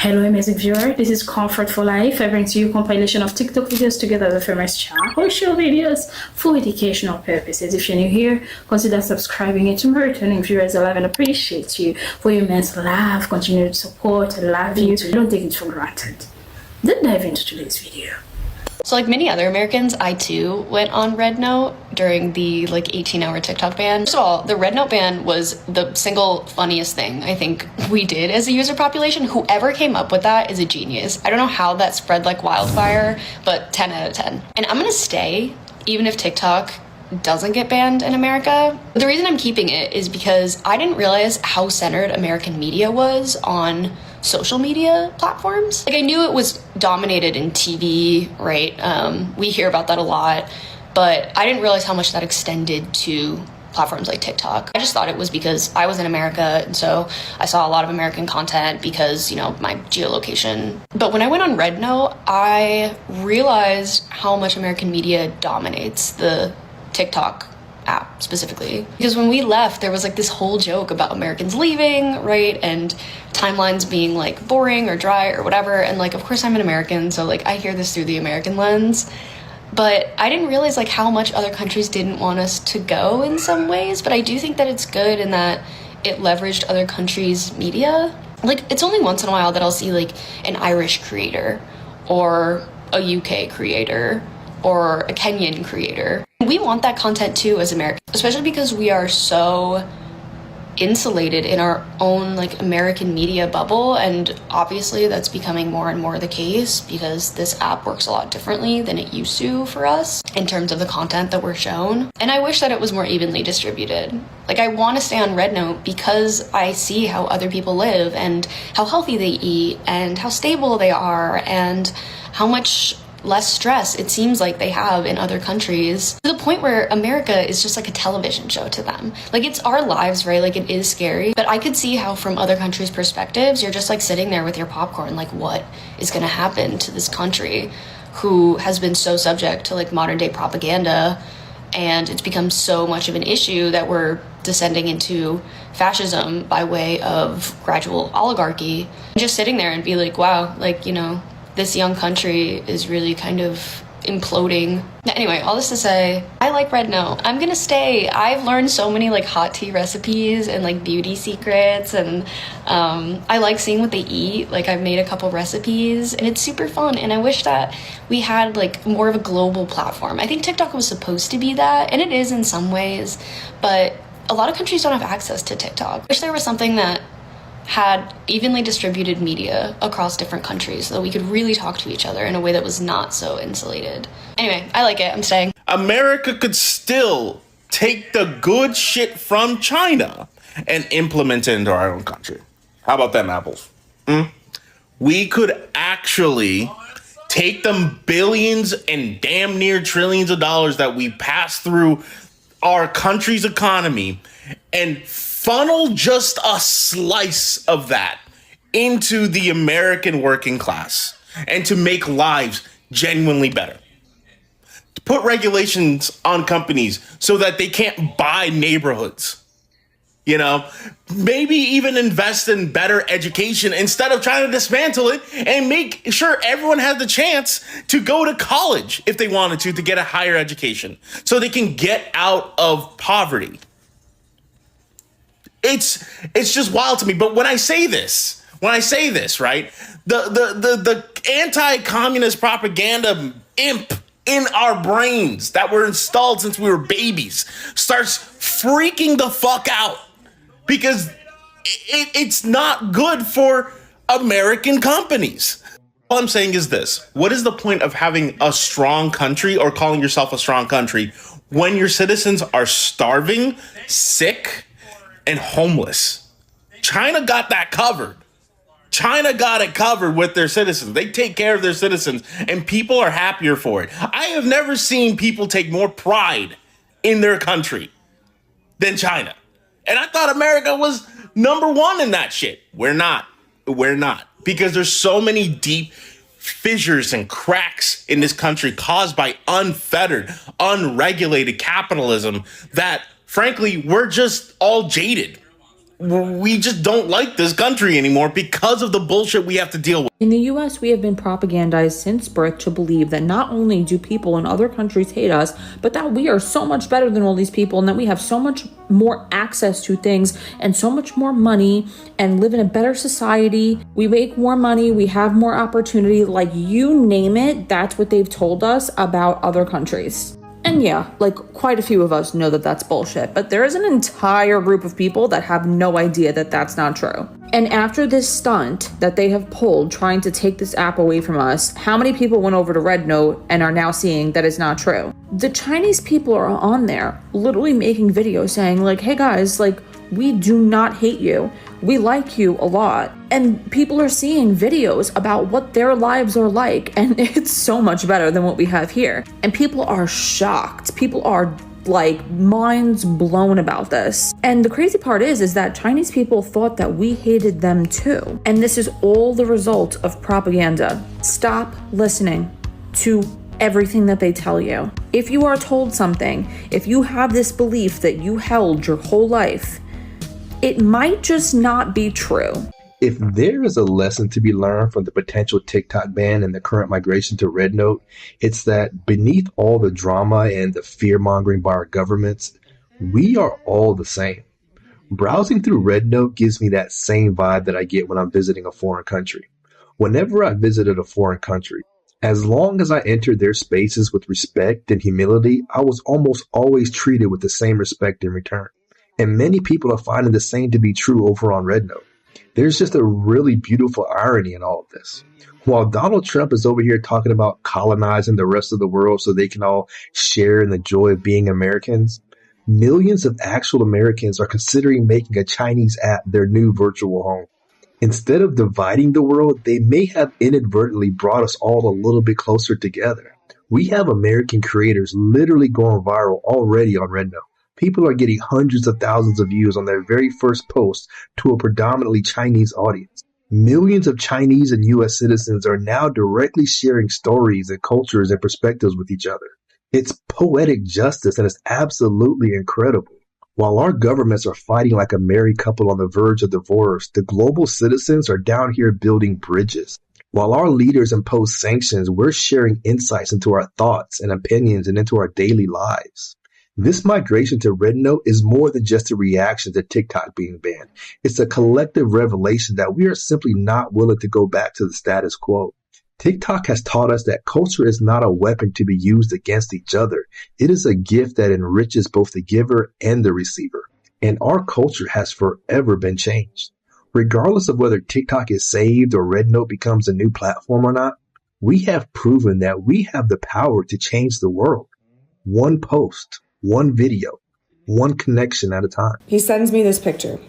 Hello amazing viewer, this is Comfort for Life. I bring to you a compilation of TikTok videos together with famous channel show videos for educational purposes. If you're new here, consider subscribing, and to my returning viewers, I love and appreciate you for your immense love, continued support. I love you. Don't take it for granted. Let's dive into today's video. So like many other Americans, I too went on RedNote during the 18-hour TikTok ban. First of all, the RedNote ban was the single funniest thing I think we did as a user population. Whoever came up with that is a genius. I don't know how that spread like wildfire, but 10 out of 10. And I'm gonna stay even if TikTok doesn't get banned in America. The reason I'm keeping it is because I didn't realize how centered American media was on social media platforms. Like I knew it was dominated in TV, right? We hear about that a lot, but I didn't realize how much that extended to platforms like TikTok. I just thought it was because I was in America, and so I saw a lot of American content because, you know, my geolocation. But when I went on RedNote, I realized how much American media dominates the TikTok app specifically. Because when we left, there was like this whole joke about Americans leaving, right? And timelines being like boring or dry or whatever. And like, of course I'm an American, so like I hear this through the American lens. But I didn't realize like how much other countries didn't want us to go in some ways. But I do think that it's good in that it leveraged other countries' media. Like it's only once in a while that I'll see like an Irish creator or a UK creator or a Kenyan creator. We want that content too as Americans, especially because we are so insulated in our own like American media bubble, and obviously that's becoming more and more the case because this app works a lot differently than it used to for us in terms of the content that we're shown. And I wish that it was more evenly distributed. Like I want to stay on RedNote because I see how other people live and how healthy they eat and how stable they are and how much less stress it seems like they have in other countries, to the point where America is just like a television show to them. Like it's our lives, right? Like it is scary, but I could see how from other countries' perspectives, you're just like sitting there with your popcorn, like what is going to happen to this country who has been so subject to like modern day propaganda, and it's become so much of an issue that we're descending into fascism by way of gradual oligarchy. Just sitting there and be like, wow, like, you know, this young country is really kind of imploding. Anyway, all this to say, I like RedNote. I'm gonna stay. I've learned so many like hot tea recipes and like beauty secrets, and I like seeing what they eat. Like I've made a couple recipes and it's super fun, and I wish that we had like more of a global platform. I think TikTok was supposed to be that, and it is in some ways, but a lot of countries don't have access to TikTok. I wish there was something that had evenly distributed media across different countries so that we could really talk to each other in a way that was not so insulated. Anyway, I like it. I'm staying. America could still take the good shit from China and implement it into our own country. How about them apples? We could actually take them billions and damn near trillions of dollars that we pass through our country's economy and funnel just a slice of that into the American working class and to make lives genuinely better. To put regulations on companies so that they can't buy neighborhoods. You know, maybe even invest in better education instead of trying to dismantle it, and make sure everyone has the chance to go to college if they wanted to get a higher education so they can get out of poverty. It's just wild to me. But when I say this, right, the anti-communist propaganda imp in our brains that were installed since we were babies starts freaking the fuck out, because it's not good for American companies. All I'm saying is this: what is the point of having a strong country or calling yourself a strong country when your citizens are starving, sick, and homeless? China got that covered. China got it covered with their citizens. They take care of their citizens, and people are happier for it. I have never seen people take more pride in their country than China. And I thought America was number one in that shit. We're not. Because there's so many deep fissures and cracks in this country caused by unfettered, unregulated capitalism that, frankly, we're just all jaded. we just don't like this country anymore because of the bullshit we have to deal with. In the US, we have been propagandized since birth to believe that not only do people in other countries hate us, but that we are so much better than all these people and that we have so much more access to things and so much more money and live in a better society. We make more money, we have more opportunity, like you name it, that's what they've told us about other countries. And yeah, like quite a few of us know that that's bullshit, but there is an entire group of people that have no idea that that's not true. And after this stunt that they have pulled trying to take this app away from us, how many people went over to RedNote and are now seeing that it's not true? The Chinese people are on there literally making videos saying like, hey guys, like we do not hate you. We like you a lot. And people are seeing videos about what their lives are like, and it's so much better than what we have here. And people are shocked. People are like minds blown about this. And the crazy part is that Chinese people thought that we hated them too. And this is all the result of propaganda. Stop listening to everything that they tell you. If you are told something, if you have this belief that you held your whole life, it might just not be true. If there is a lesson to be learned from the potential TikTok ban and the current migration to RedNote, it's that beneath all the drama and the fear-mongering by our governments, we are all the same. Browsing through RedNote gives me that same vibe that I get when I'm visiting a foreign country. Whenever I visited a foreign country, as long as I entered their spaces with respect and humility, I was almost always treated with the same respect in return. And many people are finding the same to be true over on RedNote. There's just a really beautiful irony in all of this. While Donald Trump is over here talking about colonizing the rest of the world so they can all share in the joy of being Americans, millions of actual Americans are considering making a Chinese app their new virtual home. Instead of dividing the world, they may have inadvertently brought us all a little bit closer together. We have American creators literally going viral already on RedNote. People are getting hundreds of thousands of views on their very first post to a predominantly Chinese audience. Millions of Chinese and U.S. citizens are now directly sharing stories and cultures and perspectives with each other. It's poetic justice and it's absolutely incredible. While our governments are fighting like a married couple on the verge of divorce, the global citizens are down here building bridges. While our leaders impose sanctions, we're sharing insights into our thoughts and opinions and into our daily lives. This migration to RedNote is more than just a reaction to TikTok being banned. It's a collective revelation that we are simply not willing to go back to the status quo. TikTok has taught us that culture is not a weapon to be used against each other. It is a gift that enriches both the giver and the receiver. And our culture has forever been changed. Regardless of whether TikTok is saved or RedNote becomes a new platform or not, we have proven that we have the power to change the world. One post, one video, one connection at a time. He sends me this picture.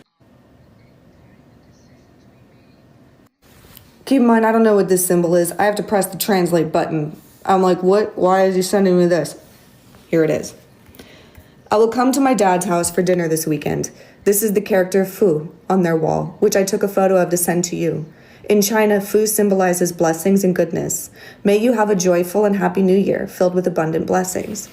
Keep in mind, I don't know what this symbol is. I have to press the translate button. I'm like, what? Why is he sending me this? Here it is. I will come to my dad's house for dinner this weekend. This is the character Fu on their wall, which I took a photo of to send to you. In China, Fu symbolizes blessings and goodness. May you have a joyful and happy new year filled with abundant blessings.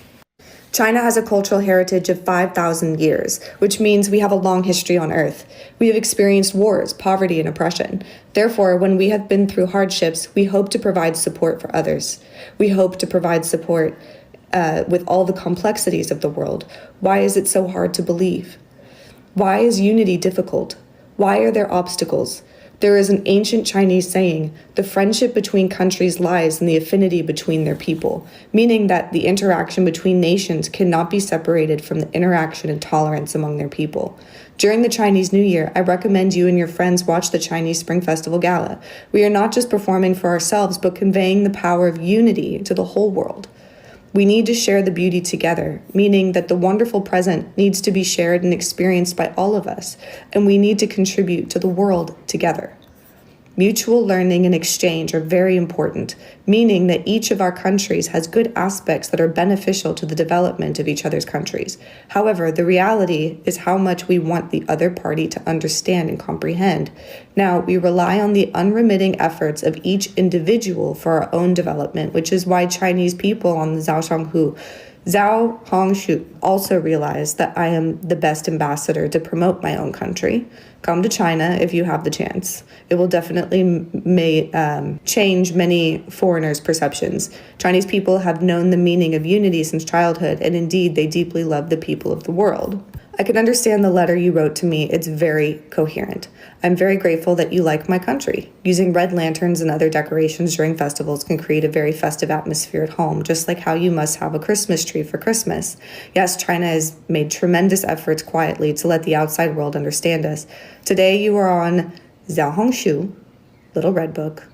China has a cultural heritage of 5,000 years, which means we have a long history on Earth. We have experienced wars, poverty, and oppression. Therefore, when we have been through hardships, we hope to provide support for others. We hope to provide support with all the complexities of the world. Why is it so hard to believe? Why is unity difficult? Why are there obstacles? There is an ancient Chinese saying, the friendship between countries lies in the affinity between their people, meaning that the interaction between nations cannot be separated from the interaction and tolerance among their people. During the Chinese New Year, I recommend you and your friends watch the Chinese Spring Festival Gala. We are not just performing for ourselves, but conveying the power of unity to the whole world. We need to share the beauty together, meaning that the wonderful present needs to be shared and experienced by all of us, and we need to contribute to the world together. Mutual learning and exchange are very important, meaning that each of our countries has good aspects that are beneficial to the development of each other's countries. However, the reality is how much we want the other party to understand and comprehend. Now, we rely on the unremitting efforts of each individual for our own development, which is why Chinese people on the Zhaoshanghu Zhao Hongshu also realized that I am the best ambassador to promote my own country. Come to China if you have the chance. It will definitely change many foreigners' perceptions. Chinese people have known the meaning of unity since childhood, and indeed, they deeply love the people of the world. I can understand the letter you wrote to me. It's very coherent. I'm very grateful that you like my country. Using red lanterns and other decorations during festivals can create a very festive atmosphere at home, just like how you must have a Christmas tree for Christmas. Yes, China has made tremendous efforts quietly to let the outside world understand us. Today you are on Xiaohongshu, Little Red Book,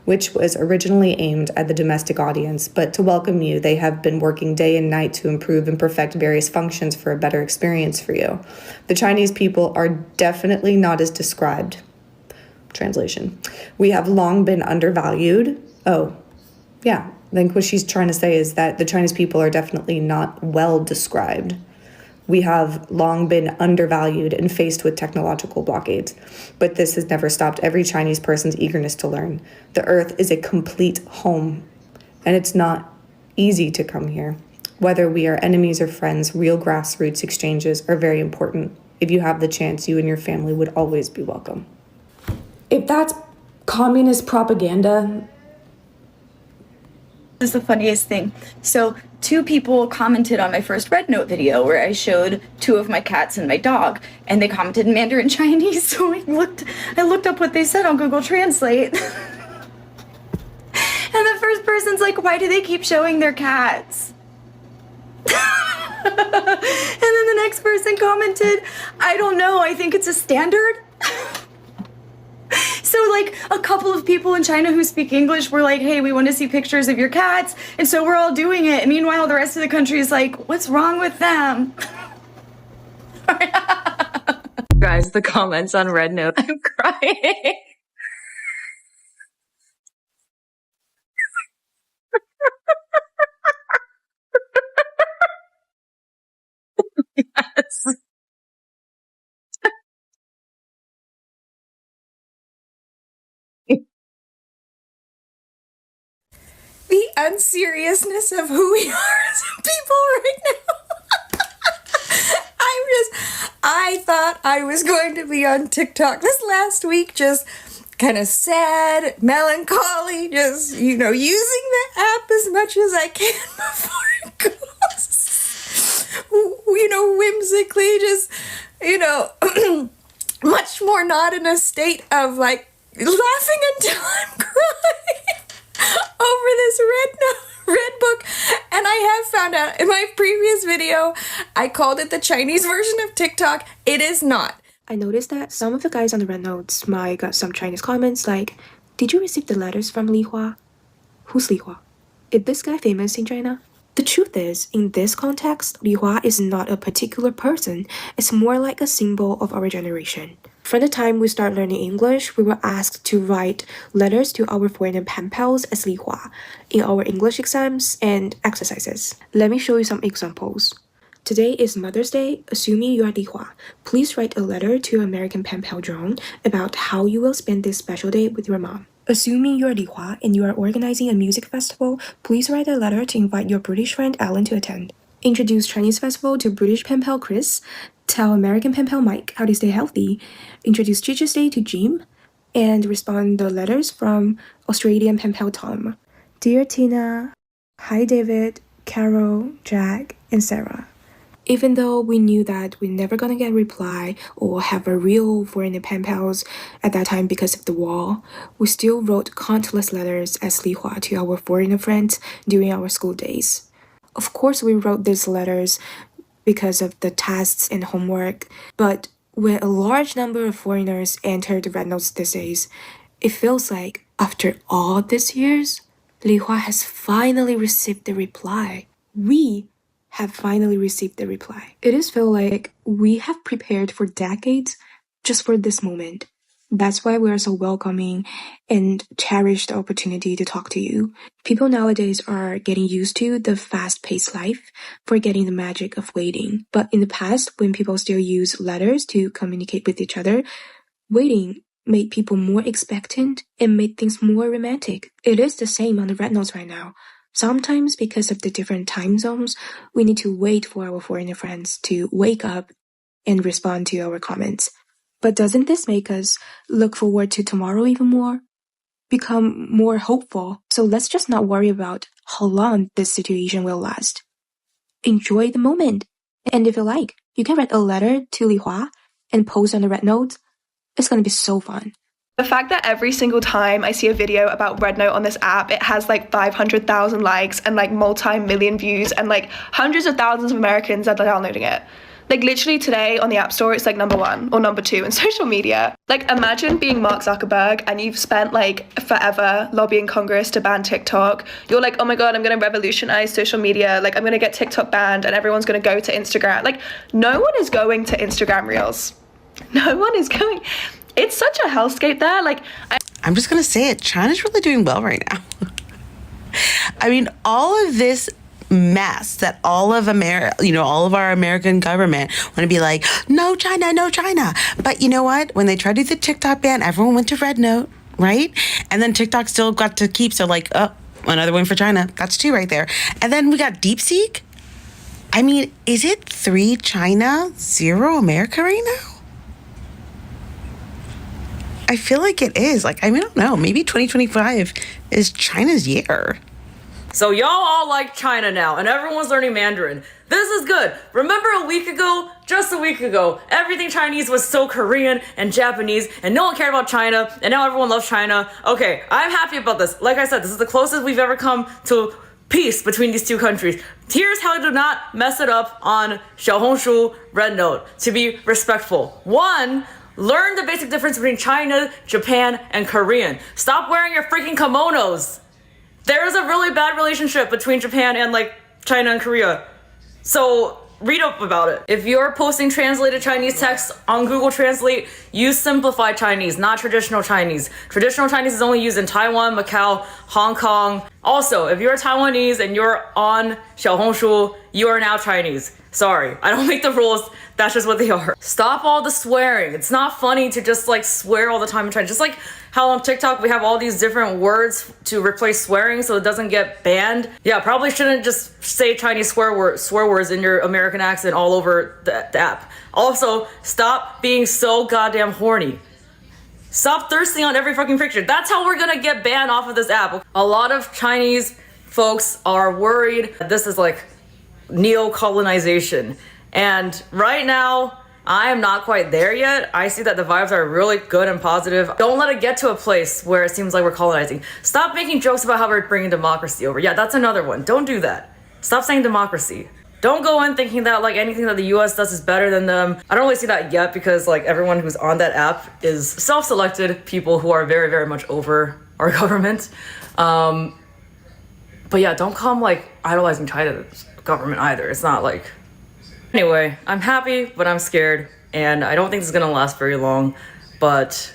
which was originally aimed at the domestic audience, but to welcome you, they have been working day and night to improve and perfect various functions for a better experience for you. The Chinese people are definitely not as described. Translation. We have long been undervalued. Oh, yeah. I think what she's trying to say is that the Chinese people are definitely not well described. We have long been undervalued and faced with technological blockades, but this has never stopped every Chinese person's eagerness to learn. The earth is a complete home, and it's not easy to come here. Whether we are enemies or friends, real grassroots exchanges are very important. If you have the chance, you and your family would always be welcome. If that's communist propaganda, this is the funniest thing. So 2 people commented on my first RedNote video where I showed 2 of my cats and my dog, and they commented in Mandarin Chinese. So I looked up what they said on Google Translate. And the first person's like, why do they keep showing their cats? And then the next person commented, I don't know, I think it's a standard. So like a couple of people in China who speak English were like, hey, we want to see pictures of your cats. And so we're all doing it. And meanwhile, the rest of the country is like, what's wrong with them? Guys, the comments on RedNote, I'm crying. Yes. The unseriousness of who we are as people right now. I thought I was going to be on TikTok this last week, just kind of sad, melancholy, just, using the app as much as I can before it goes. Whimsically, just, much more not in a state of like laughing until I'm crying over this red book. And I have found out in my previous video, I called it the Chinese version of TikTok. It is not. I noticed that some of the guys on the red notes might got some Chinese comments like, did you receive the letters from Li Hua? Who's Li Hua? Is this guy famous in China? The truth is, in this context, Li Hua is not a particular person. It's more like a symbol of our generation. From the time we start learning English, we were asked to write letters to our foreigner pen pals as Li Hua in our English exams and exercises. Let me show you some examples. Today is Mother's Day. Assuming you are Li Hua, please write a letter to American pen pal John about how you will spend this special day with your mom. Assuming you're Li Hua and you are organizing a music festival, please write a letter to invite your British friend Alan to attend. Introduce Chinese festival to British pen pal Chris. Tell American pen pal Mike how to stay healthy. Introduce Teacher's Day to Jim. And respond the letters from Australian pen pal Tom. Dear Tina, hi David, Carol, Jack, and Sarah. Even though we knew that we're never gonna get a reply or have a real foreign pen pals at that time because of the war, we still wrote countless letters as Li Hua to our foreigner friends during our school days. Of course, we wrote these letters because of the tests and homework, but when a large number of foreigners enter the RedNotes these days, it feels like, after all these years, Li Hua has finally received the reply. We have finally received the reply. It is feel like we have prepared for decades just for this moment. That's why we are so welcoming and cherish the opportunity to talk to you. People nowadays are getting used to the fast-paced life, forgetting the magic of waiting. But in the past, when people still use letters to communicate with each other, waiting made people more expectant and made things more romantic. It is the same on the RedNotes right now. Sometimes, because of the different time zones, we need to wait for our foreigner friends to wake up and respond to our comments. But doesn't this make us look forward to tomorrow even more? Become more hopeful? So let's just not worry about how long this situation will last. Enjoy the moment. And if you like, you can write a letter to Li Hua and post on the RedNote. It's gonna be so fun. The fact that every single time I see a video about RedNote on this app, it has like 500,000 likes and like multi-million views and like hundreds of thousands of Americans are downloading it. Like literally today on the App Store, it's like number 1 or number 2 in social media. Like imagine being Mark Zuckerberg and you've spent like forever lobbying Congress to ban TikTok. You're like, oh my God, I'm gonna revolutionize social media. Like I'm gonna get TikTok banned and everyone's gonna go to Instagram. Like no one is going to Instagram Reels. No one is going. It's such a hellscape there. Like I'm just gonna say it. China's really doing well right now. I mean, all of this mess that all of our American government want to be like, no China, no China. But you know what? When they tried to do the TikTok ban, everyone went to RedNote, right? And then TikTok still got to keep. So like, oh, another one for China. That's 2 right there. And then we got DeepSeek. I mean, is it 3 China, 0 America right now? I feel like it is. Like, I mean, I don't know. Maybe 2025 is China's year. So y'all all like China now, and everyone's learning Mandarin. This is good. Remember just a week ago, everything Chinese was so Korean and Japanese, and no one cared about China, and now everyone loves China. Okay, I'm happy about this. Like I said, this is the closest we've ever come to peace between these 2 countries. Here's how to not mess it up on Xiaohongshu RedNote. To be respectful. 1, learn the basic difference between China, Japan, and Korean. Stop wearing your freaking kimonos. There is a really bad relationship between Japan and like China and Korea. So read up about it. If you're posting translated Chinese text on Google Translate, use simplified Chinese, not traditional Chinese. Traditional Chinese is only used in Taiwan, Macau, Hong Kong. Also, if you're Taiwanese and you're on Xiaohongshu, you are now Chinese. Sorry, I don't make the rules. That's just what they are. Stop all the swearing. It's not funny to just like swear all the time in Chinese. Just like how on TikTok we have all these different words to replace swearing so it doesn't get banned. Yeah, probably shouldn't just say Chinese swear words in your American accent all over the app. Also, stop being so goddamn horny. Stop thirsting on every fucking picture. That's how we're gonna get banned off of this app. A lot of Chinese folks are worried this is like neo-colonization. And right now, I am not quite there yet. I see that the vibes are really good and positive. Don't let it get to a place where it seems like we're colonizing. Stop making jokes about how we're bringing democracy over. Yeah, that's another one. Don't do that. Stop saying democracy. Don't go in thinking that like anything that the US does is better than them. I don't really see that yet because like everyone who's on that app is self-selected people who are very, very much over our government. But yeah, don't come like idolizing China's government either. It's not like... Anyway, I'm happy, but I'm scared, and I don't think this is gonna last very long, but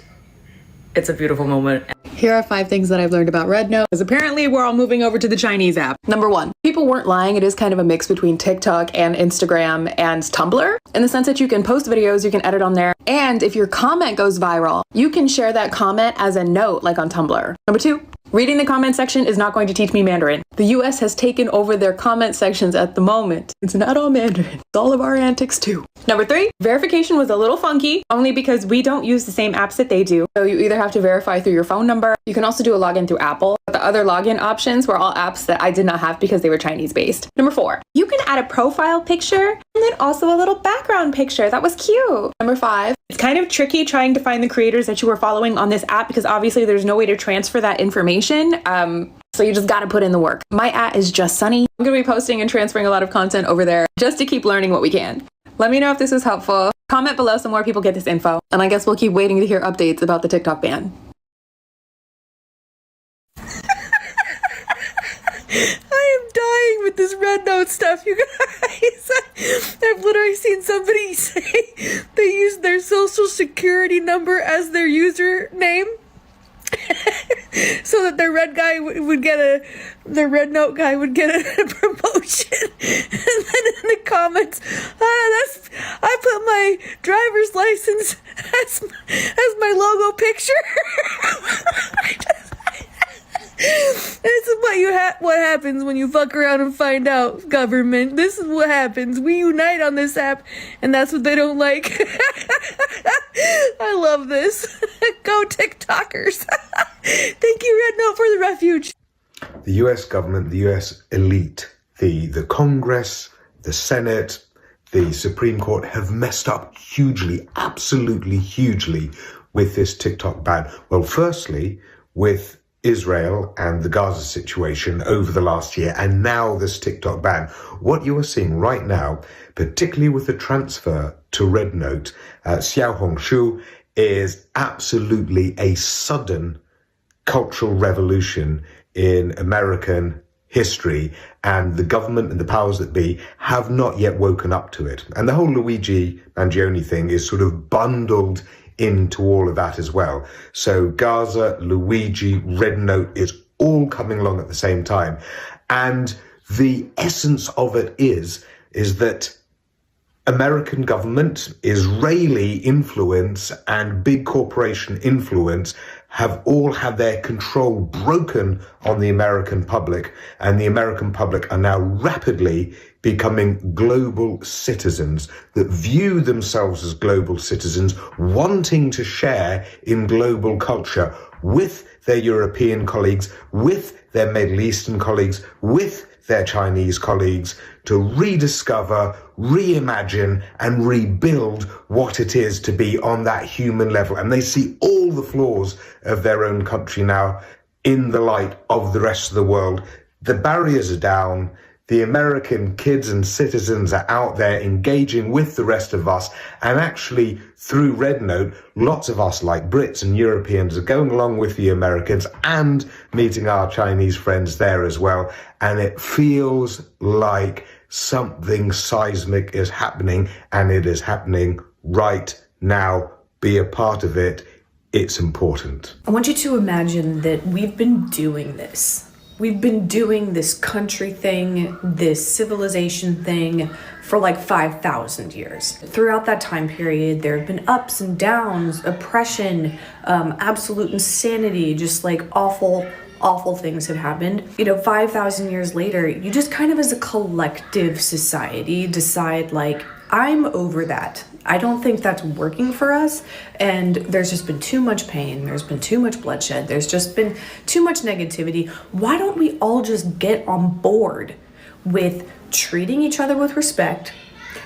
it's a beautiful moment. Here are 5 things that I've learned about RedNote, because apparently we're all moving over to the Chinese app. Number 1, people weren't lying. It is kind of a mix between TikTok and Instagram and Tumblr, in the sense that you can post videos, you can edit on there, and if your comment goes viral, you can share that comment as a note, like on Tumblr. Number 2, reading the comment section is not going to teach me Mandarin. The US has taken over their comment sections at the moment. It's not all Mandarin. It's all of our antics too. Number 3, verification was a little funky, only because we don't use the same apps that they do. So you either have to verify through your phone number. You can also do a login through Apple. But the other login options were all apps that I did not have because they were Chinese based. Number 4, you can add a profile picture and then also a little background picture. That was cute. Number 5, it's kind of tricky trying to find the creators that you were following on this app because obviously there's no way to transfer that information. So you just gotta put in the work. My @ is just Sunny. I'm gonna be posting and transferring a lot of content over there just to keep learning what we can. Let me know if this was helpful. Comment below so more people get this info. And I guess we'll keep waiting to hear updates about the TikTok ban. I am dying with this RedNote stuff, you guys. I've literally seen somebody say they use their social security number as their username. So that their RedNote guy would get a promotion. And then in the comments, I put my driver's license as my logo picture. It's what happens when you fuck around and find out, government. This is what happens. We unite on this app, and that's what they don't like. I love this. Go TikTokers. Thank you, RedNote, for the refuge. The US government, the US elite, the Congress, the Senate, the Supreme Court have messed up hugely, absolutely hugely with this TikTok ban. Well, firstly, with Israel and the Gaza situation over the last year, and now this TikTok ban. What you are seeing right now, particularly with the transfer to RedNote, Xiao Hongshu, is absolutely a sudden cultural revolution in American history, and the government and the powers that be have not yet woken up to it. And the whole Luigi Mangione thing is sort of bundled into all of that as well. So Gaza, Luigi, RedNote is all coming along at the same time. And the essence of it is that American government, Israeli influence, and big corporation influence have all had their control broken on the American public, and the American public are now rapidly becoming global citizens that view themselves as global citizens, wanting to share in global culture with their European colleagues, with their Middle Eastern colleagues, with their Chinese colleagues, to rediscover, reimagine, and rebuild what it is to be on that human level. And they see all the flaws of their own country now in the light of the rest of the world. The barriers are down. The American kids and citizens are out there engaging with the rest of us. And actually, through RedNote, lots of us, like Brits and Europeans, are going along with the Americans and meeting our Chinese friends there as well. And it feels like something seismic is happening, and it is happening right now. Be a part of it. It's important. I want you to imagine that we've been doing this. We've been doing this country thing, this civilization thing for like 5,000 years. Throughout that time period, there have been ups and downs, oppression, absolute insanity, just like awful things have happened. 5,000 years later, you just kind of as a collective society decide like, I'm over that. I don't think that's working for us, and there's just been too much pain, there's been too much bloodshed, there's just been too much negativity. Why don't we all just get on board with treating each other with respect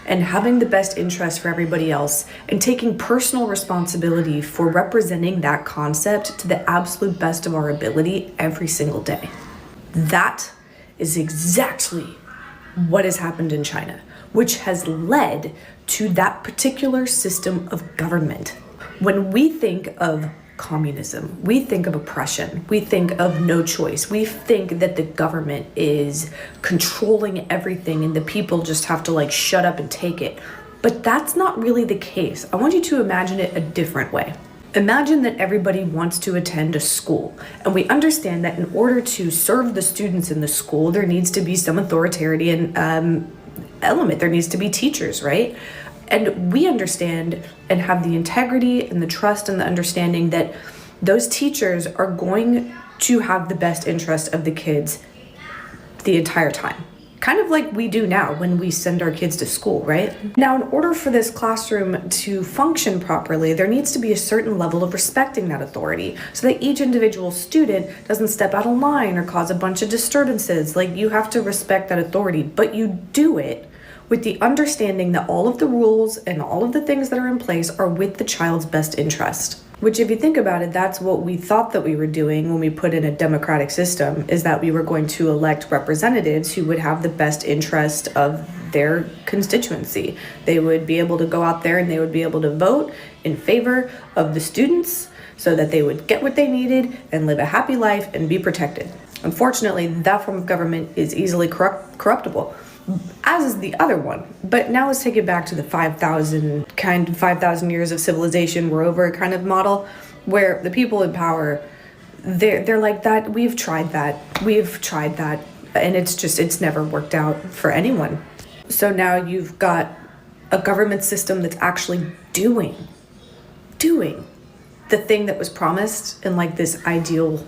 and having the best interest for everybody else and taking personal responsibility for representing that concept to the absolute best of our ability every single day? That is exactly what has happened in China, which has led to that particular system of government. When we think of communism, we think of oppression, we think of no choice, we think that the government is controlling everything and the people just have to like shut up and take it. But that's not really the case. I want you to imagine it a different way. Imagine that everybody wants to attend a school, and we understand that in order to serve the students in the school, there needs to be some authoritarian element. There needs to be teachers, right? And we understand and have the integrity and the trust and the understanding that those teachers are going to have the best interest of the kids the entire time. Kind of like we do now when we send our kids to school, right? Now, in order for this classroom to function properly, there needs to be a certain level of respecting that authority so that each individual student doesn't step out of line or cause a bunch of disturbances. Like, you have to respect that authority, but you do it with the understanding that all of the rules and all of the things that are in place are with the child's best interest. Which, if you think about it, that's what we thought that we were doing when we put in a democratic system, is that we were going to elect representatives who would have the best interest of their constituency. They would be able to go out there and they would be able to vote in favor of the students so that they would get what they needed and live a happy life and be protected. Unfortunately, that form of government is easily corruptible, as is the other one. But now let's take it back to the 5,000 years of civilization we're over kind of model, where the people in power, they're like that. We've tried that, and it's never worked out for anyone. So now you've got a government system that's actually doing the thing that was promised in like this ideal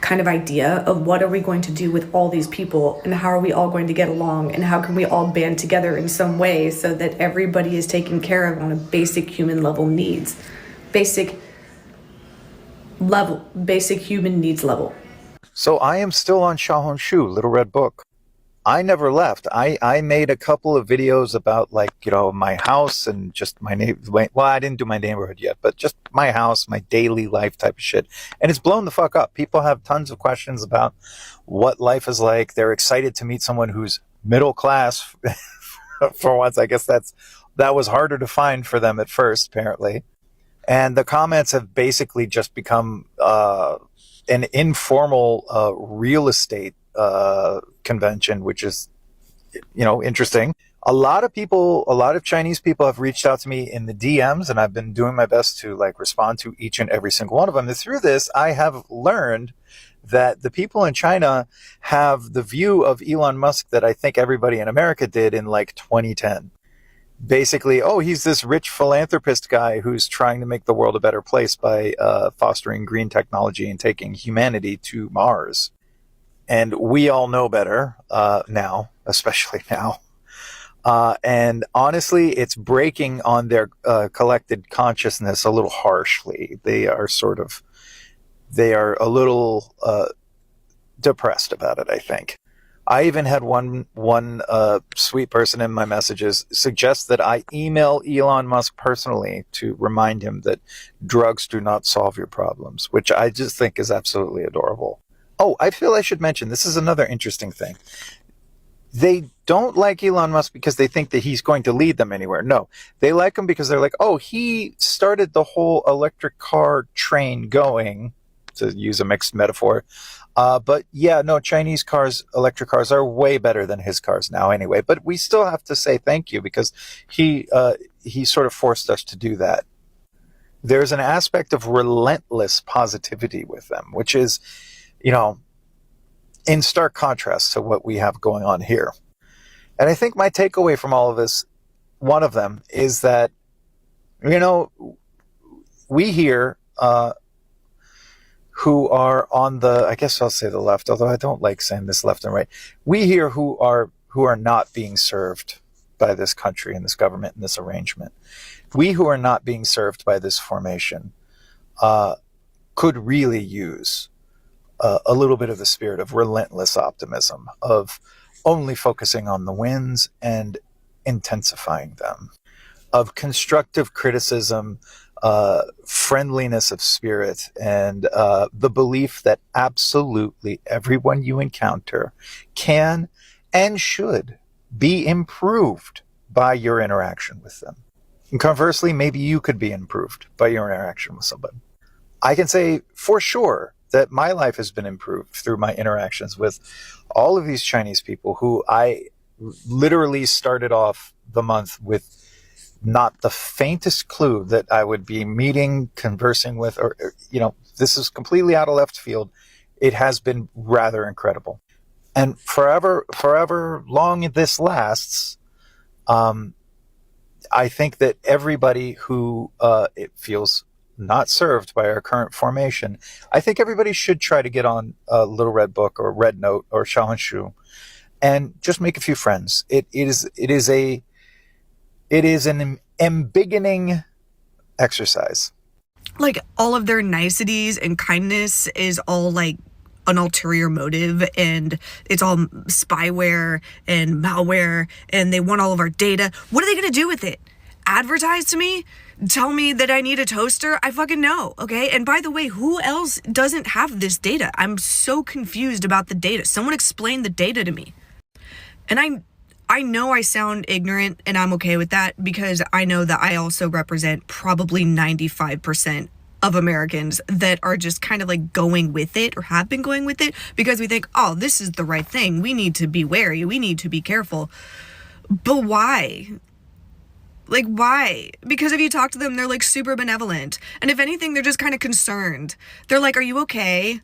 kind of idea of what are we going to do with all these people and how are we all going to get along and how can we all band together in some way so that everybody is taken care of on a basic human level needs. Basic human needs level. So I am still on Xiaohongshu, Little Red Book. I never left. I made a couple of videos about, like, you know, my house and just my neighborhood. Well, I didn't do my neighborhood yet, but just my house, my daily life type of shit. And it's blown the fuck up. People have tons of questions about what life is like. They're excited to meet someone who's middle class. For once, I guess that was harder to find for them at first, apparently. And the comments have basically just become an informal real estate convention, which is, you know, interesting. A lot of Chinese people have reached out to me in the DMs, and I've been doing my best to, like, respond to each and every single one of them. And through this, I have learned that the people in China have the view of Elon Musk that I think everybody in America did in, like, 2010. Basically, oh, he's this rich philanthropist guy who's trying to make the world a better place by fostering green technology and taking humanity to Mars. And we all know better now, especially now. And honestly, it's breaking on their collected consciousness a little harshly. They are a little depressed about it, I think. I even had one sweet person in my messages suggest that I email Elon Musk personally to remind him that drugs do not solve your problems, which I just think is absolutely adorable. Oh, I feel I should mention, this is another interesting thing. They don't like Elon Musk because they think that he's going to lead them anywhere. No, they like him because they're like, oh, he started the whole electric car train going, to use a mixed metaphor. But yeah, no, Chinese cars, electric cars are way better than his cars now anyway. But we still have to say thank you because he sort of forced us to do that. There's an aspect of relentless positivity with them, which is, you know, in stark contrast to what we have going on here. And I think my takeaway from all of this, one of them, is that, you know, we here who are on the, I guess I'll say the left, although I don't like saying this left and right, we here who are not being served by this country and this government and this arrangement, we who are not being served by this formation could really use a little bit of the spirit of relentless optimism, of only focusing on the wins and intensifying them, of constructive criticism, friendliness of spirit, and the belief that absolutely everyone you encounter can and should be improved by your interaction with them. And conversely, maybe you could be improved by your interaction with somebody. I can say for sure that my life has been improved through my interactions with all of these Chinese people who I literally started off the month with not the faintest clue that I would be meeting, conversing with, or you know, this is completely out of left field. It has been rather incredible. And forever long this lasts, I think that everybody who it feels not served by our current formation, I think everybody should try to get on Little Red Book or RedNote or Xiaohongshu and just make a few friends. It is an embiggening exercise. Like, all of their niceties and kindness is all like an ulterior motive, and it's all spyware and malware, and they want all of our data. What are they gonna do with it? Advertise to me? Tell me that I need a toaster? I fucking know, okay? And by the way, who else doesn't have this data? I'm so confused about the data. Someone explain the data to me. And I know I sound ignorant, and I'm okay with that, because I know that I also represent probably 95% of Americans that are just kind of like going with it, or have been going with it, because we think, oh, this is the right thing. We need to be wary. We need to be careful. But why? Like, why? Because if you talk to them, they're like super benevolent. And if anything, they're just kind of concerned. They're like, are you okay?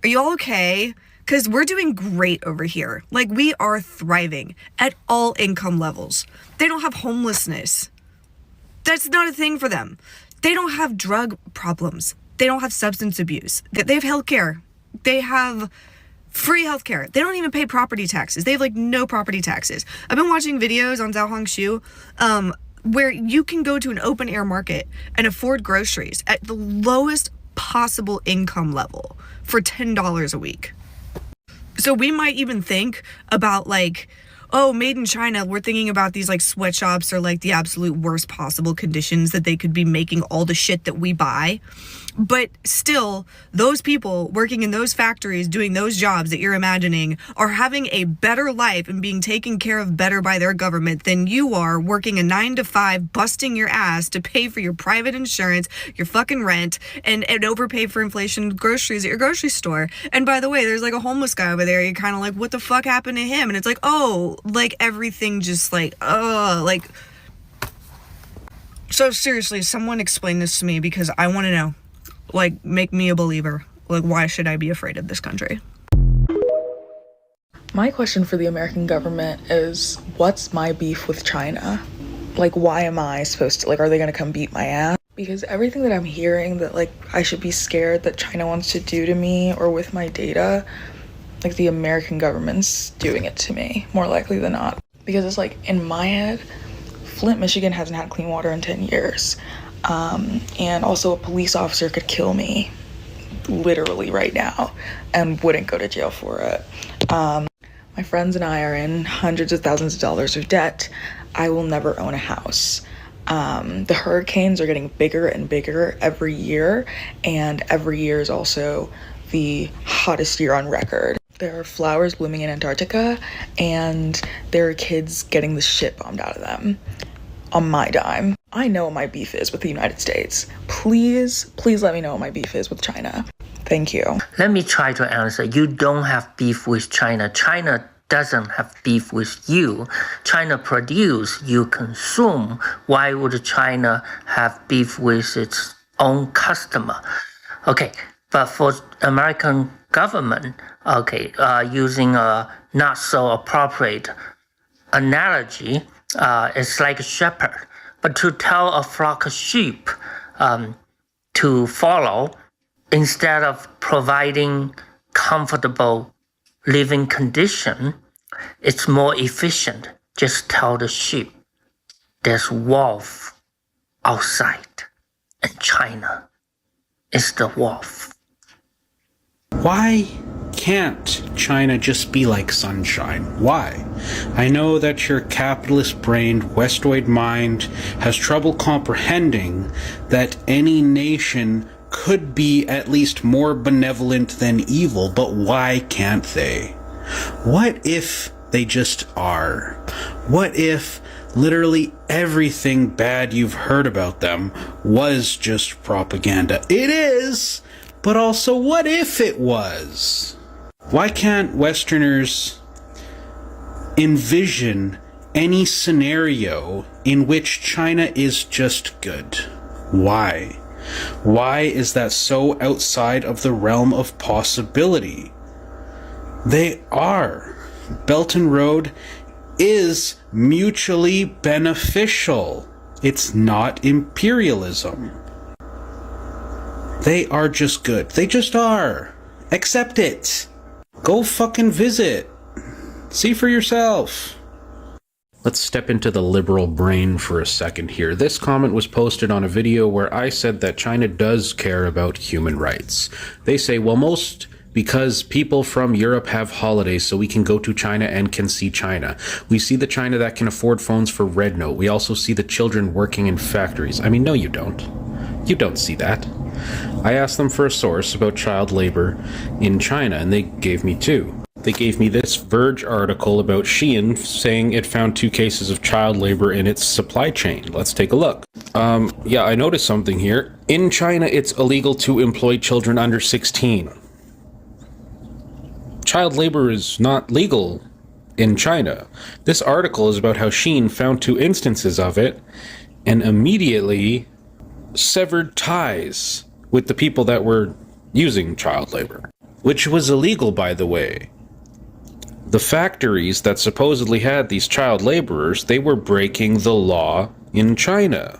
Are you all okay? Because we're doing great over here. Like, we are thriving at all income levels. They don't have homelessness. That's not a thing for them. They don't have drug problems. They don't have substance abuse. They have healthcare. they have free healthcare. They don't even pay property taxes. They have like no property taxes. I've been watching videos on Xiaohongshu where you can go to an open air market and afford groceries at the lowest possible income level for $10 a week. So we might even think about like, oh, made in China, we're thinking about these like sweatshops or like the absolute worst possible conditions that they could be making all the shit that we buy. But still, those people working in those factories doing those jobs that you're imagining are having a better life and being taken care of better by their government than you are working a 9-to-5, busting your ass to pay for your private insurance, your fucking rent, and overpay for inflation groceries at your grocery store. And by the way, there's like a homeless guy over there. You're kind of like, what the fuck happened to him? And it's like, oh, like everything just like, like. So seriously, someone explain this to me because I want to know. Like, make me a believer. Like, why should I be afraid of this country? My question for the American government is, what's my beef with China? Like, why am I supposed to, like, are they gonna come beat my ass? Because everything that I'm hearing that, like, I should be scared that China wants to do to me or with my data, like, the American government's doing it to me, more likely than not. Because it's like, in my head, Flint, Michigan hasn't had clean water in 10 years. And also a police officer could kill me literally right now and wouldn't go to jail for it. My friends and I are in hundreds of thousands of dollars of debt. I will never own a house. The hurricanes are getting bigger and bigger every year, and every year is also the hottest year on record. There are flowers blooming in Antarctica, and there are kids getting the shit bombed out of them. On my dime. I know what my beef is with the United States. Please let me know what my beef is with China. Thank you. Let me try to answer. You don't have beef with China. China doesn't have beef with you. China produce, you consume. Why would China have beef with its own customer? Okay, but for American government, using a not so appropriate analogy, it's like a shepherd. But to tell a flock of sheep to follow, instead of providing comfortable living condition, it's more efficient. Just tell the sheep there's wolf outside, and China is the wolf. Why can't China just be like sunshine? Why? I know that your capitalist-brained Westoid mind has trouble comprehending that any nation could be at least more benevolent than evil, but why can't they? What if they just are? What if literally everything bad you've heard about them was just propaganda? It is, but also what if it was? Why can't Westerners envision any scenario in which China is just good? Why? Why is that so outside of the realm of possibility? They are. Belt and Road is mutually beneficial. It's not imperialism. They are just good. They just are. Accept it. Go fucking visit. See for yourself. Let's step into the liberal brain for a second here. This comment was posted on a video where I said that China does care about human rights. They say, well, because people from Europe have holidays, so we can go to China and can see China. We see the China that can afford phones for RedNote. We also see the children working in factories. I mean, no, you don't. You don't see that. I asked them for a source about child labor in China, and they gave me two. They gave me this Verge article about Shein saying it found 2 cases of child labor in its supply chain. Let's take a look. Yeah, I noticed something here. In China, it's illegal to employ children under 16. Child labor is not legal in China. This article is about how Shein found 2 instances of it and immediately severed ties with the people that were using child labor, which was illegal, by the way. The factories that supposedly had these child laborers, they were breaking the law in China.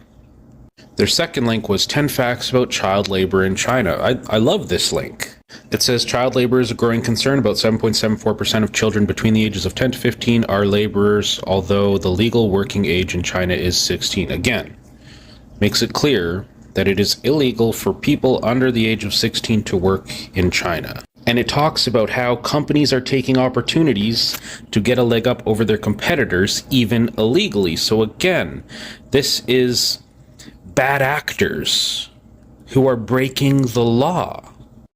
Their second link was 10 facts about child labor in China. I love this link. It says child labor is a growing concern. About 7.74% of children between the ages of 10 to 15 are laborers, although the legal working age in China is 16. Again, makes it clear that it is illegal for people under the age of 16 to work in China. And it talks about how companies are taking opportunities to get a leg up over their competitors, even illegally. So again, this is bad actors who are breaking the law.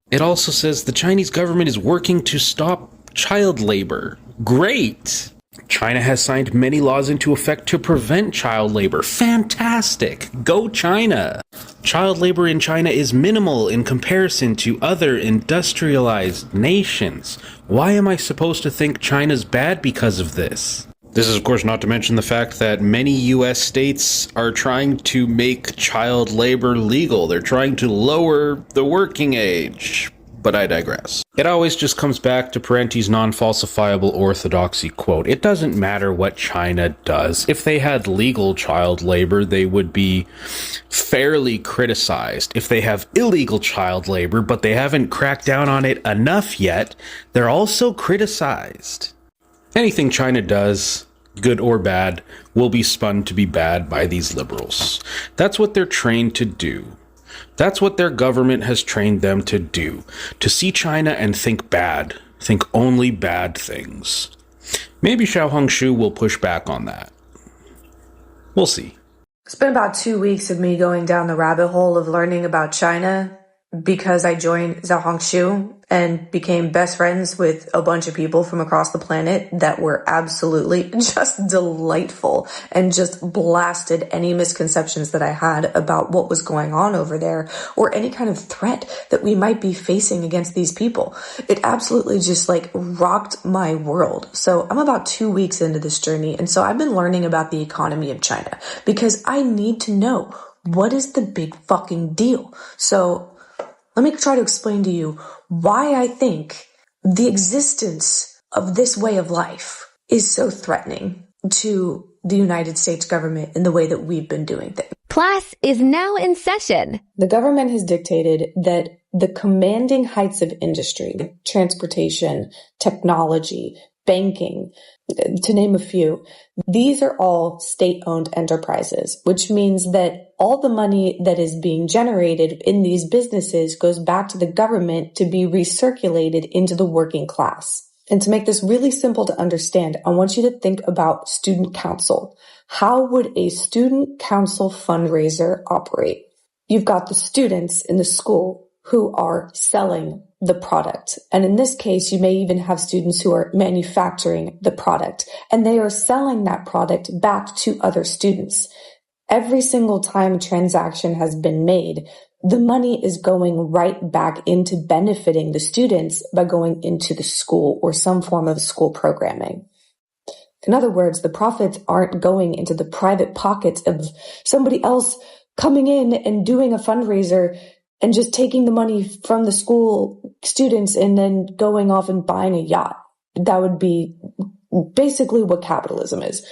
It also says the Chinese government is working to stop child labor. Great! China has signed many laws into effect to prevent child labor. Fantastic! Go China! Child labor in China is minimal in comparison to other industrialized nations. Why am I supposed to think China's bad because of this? This is, of course, not to mention the fact that many US states are trying to make child labor legal. They're trying to lower the working age. But I digress. It always just comes back to Parenti's non-falsifiable orthodoxy quote. It doesn't matter what China does. If they had legal child labor, they would be fairly criticized. If they have illegal child labor, but they haven't cracked down on it enough yet, they're also criticized. Anything China does, good or bad, will be spun to be bad by these liberals. That's what they're trained to do. That's what their government has trained them to do. To see China and think bad. Think only bad things. Maybe Xiao Hongshu will push back on that. We'll see. It's been about 2 weeks of me going down the rabbit hole of learning about China because I joined Xiao Hongshu and became best friends with a bunch of people from across the planet that were absolutely just delightful and just blasted any misconceptions that I had about what was going on over there or any kind of threat that we might be facing against these people. It absolutely just rocked my world. So I'm about 2 weeks into this journey, and so I've been learning about the economy of China because I need to know what is the big fucking deal. So let me try to explain to you why I think the existence of this way of life is so threatening to the United States government in the way that we've been doing things. Class is now in session. The government has dictated that the commanding heights of industry, transportation, technology, banking, to name a few, these are all state-owned enterprises, which means that all the money that is being generated in these businesses goes back to the government to be recirculated into the working class. And to make this really simple to understand, I want you to think about student council. How would a student council fundraiser operate? You've got the students in the school who are selling the product. And in this case, you may even have students who are manufacturing the product, and they are selling that product back to other students. Every single time a transaction has been made, the money is going right back into benefiting the students by going into the school or some form of school programming. In other words, the profits aren't going into the private pockets of somebody else coming in and doing a fundraiser and just taking the money from the school students and then going off and buying a yacht. That would be basically what capitalism is.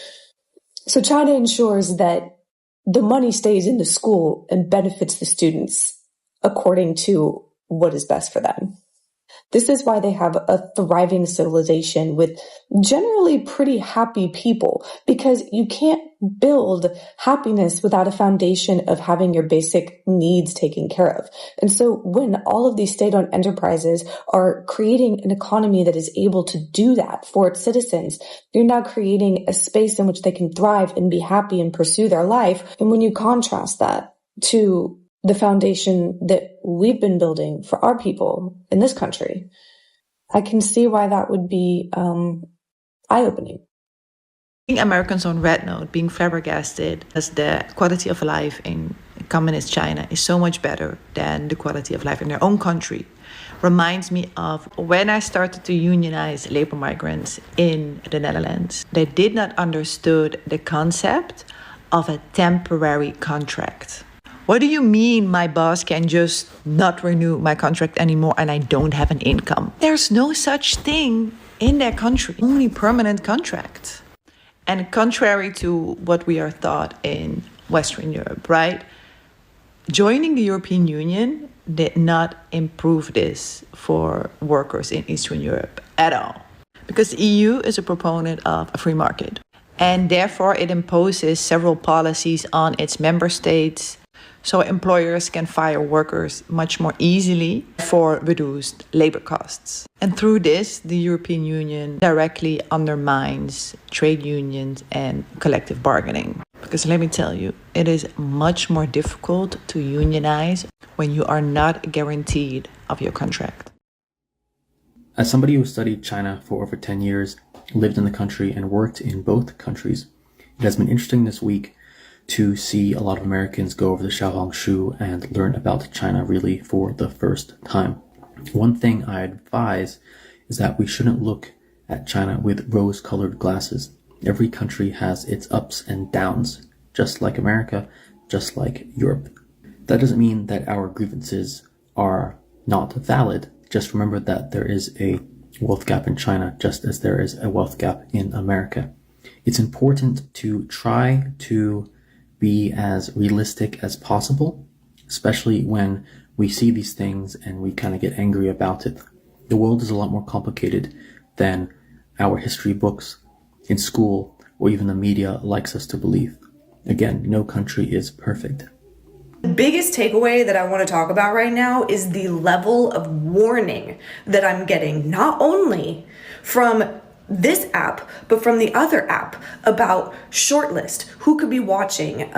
So China ensures that the money stays in the school and benefits the students according to what is best for them. This is why they have a thriving civilization with generally pretty happy people, because you can't build happiness without a foundation of having your basic needs taken care of. And so when all of these state-owned enterprises are creating an economy that is able to do that for its citizens, you're now creating a space in which they can thrive and be happy and pursue their life. And when you contrast that to the foundation that we've been building for our people in this country, I can see why that would be eye-opening. Americans on RedNote being flabbergasted as the quality of life in communist China is so much better than the quality of life in their own country reminds me of when I started to unionize labor migrants in the Netherlands. They did not understood the concept of a temporary contract. What do you mean my boss can just not renew my contract anymore and I don't have an income? There's no such thing in their country, only permanent contract. And contrary to what we are taught in Western Europe, right? Joining the European Union did not improve this for workers in Eastern Europe at all. Because the EU is a proponent of a free market. And therefore it imposes several policies on its member states, so employers can fire workers much more easily for reduced labor costs. And through this, the European Union directly undermines trade unions and collective bargaining. Because let me tell you, it is much more difficult to unionize when you are not guaranteed of your contract. As somebody who studied China for over 10 years, lived in the country and worked in both countries, it has been interesting this week to see a lot of Americans go over to Xiaohongshu and learn about China really for the first time. One thing I advise is that we shouldn't look at China with rose-colored glasses. Every country has its ups and downs, just like America, just like Europe. That doesn't mean that our grievances are not valid. Just remember that there is a wealth gap in China, just as there is a wealth gap in America. It's important to try to be as realistic as possible, especially when we see these things and we kind of get angry about it. The world is a lot more complicated than our history books in school or even the media likes us to believe. Again, no country is perfect. The biggest takeaway that I want to talk about right now is the level of warning that I'm getting, not only from this app, but from the other app about shortlist, who could be watching,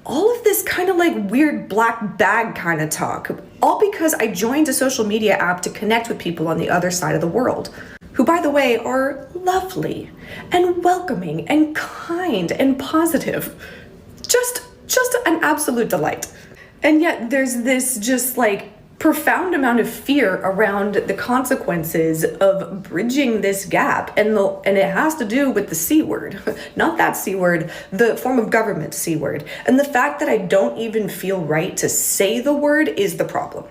all of this kind of like weird black bag kind of talk, all because I joined a social media app to connect with people on the other side of the world, who, by the way, are lovely and welcoming and kind and positive. Just an absolute delight. And yet there's this just like profound amount of fear around the consequences of bridging this gap. And it has to do with the C word, not that C word, the form of government C word. And the fact that I don't even feel right to say the word is the problem.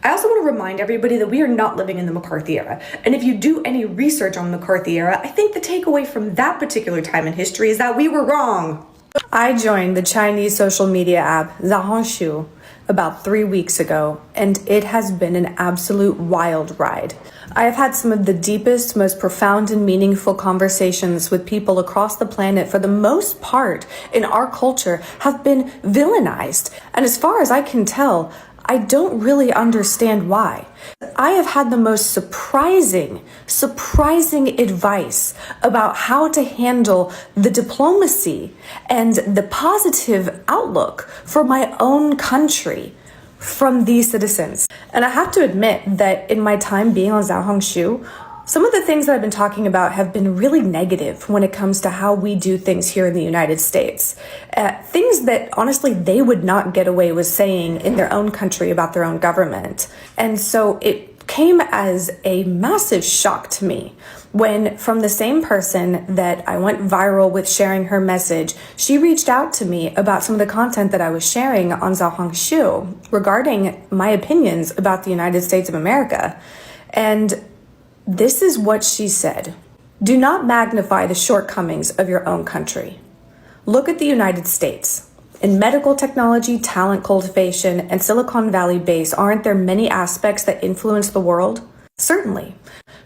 I also want to remind everybody that we are not living in the McCarthy era. And if you do any research on the McCarthy era, I think the takeaway from that particular time in history is that we were wrong. I joined the Chinese social media app Xiaohongshu about 3 weeks ago, and it has been an absolute wild ride. I have had some of the deepest, most profound and meaningful conversations with people across the planet, for the most part in our culture, have been villainized. And as far as I can tell, I don't really understand why. I have had the most surprising advice about how to handle the diplomacy and the positive outlook for my own country from these citizens. And I have to admit that in my time being on Xiaohongshu, some of the things that I've been talking about have been really negative when it comes to how we do things here in the United States. Things that honestly they would not get away with saying in their own country about their own government. And so it came as a massive shock to me when, from the same person that I went viral with sharing her message, she reached out to me about some of the content that I was sharing on Xiaohongshu regarding my opinions about the United States of America. And this is what she said. Do not magnify the shortcomings of your own country. Look at the United States. In medical technology, talent cultivation, and Silicon Valley base, aren't there many aspects that influence the world? Certainly.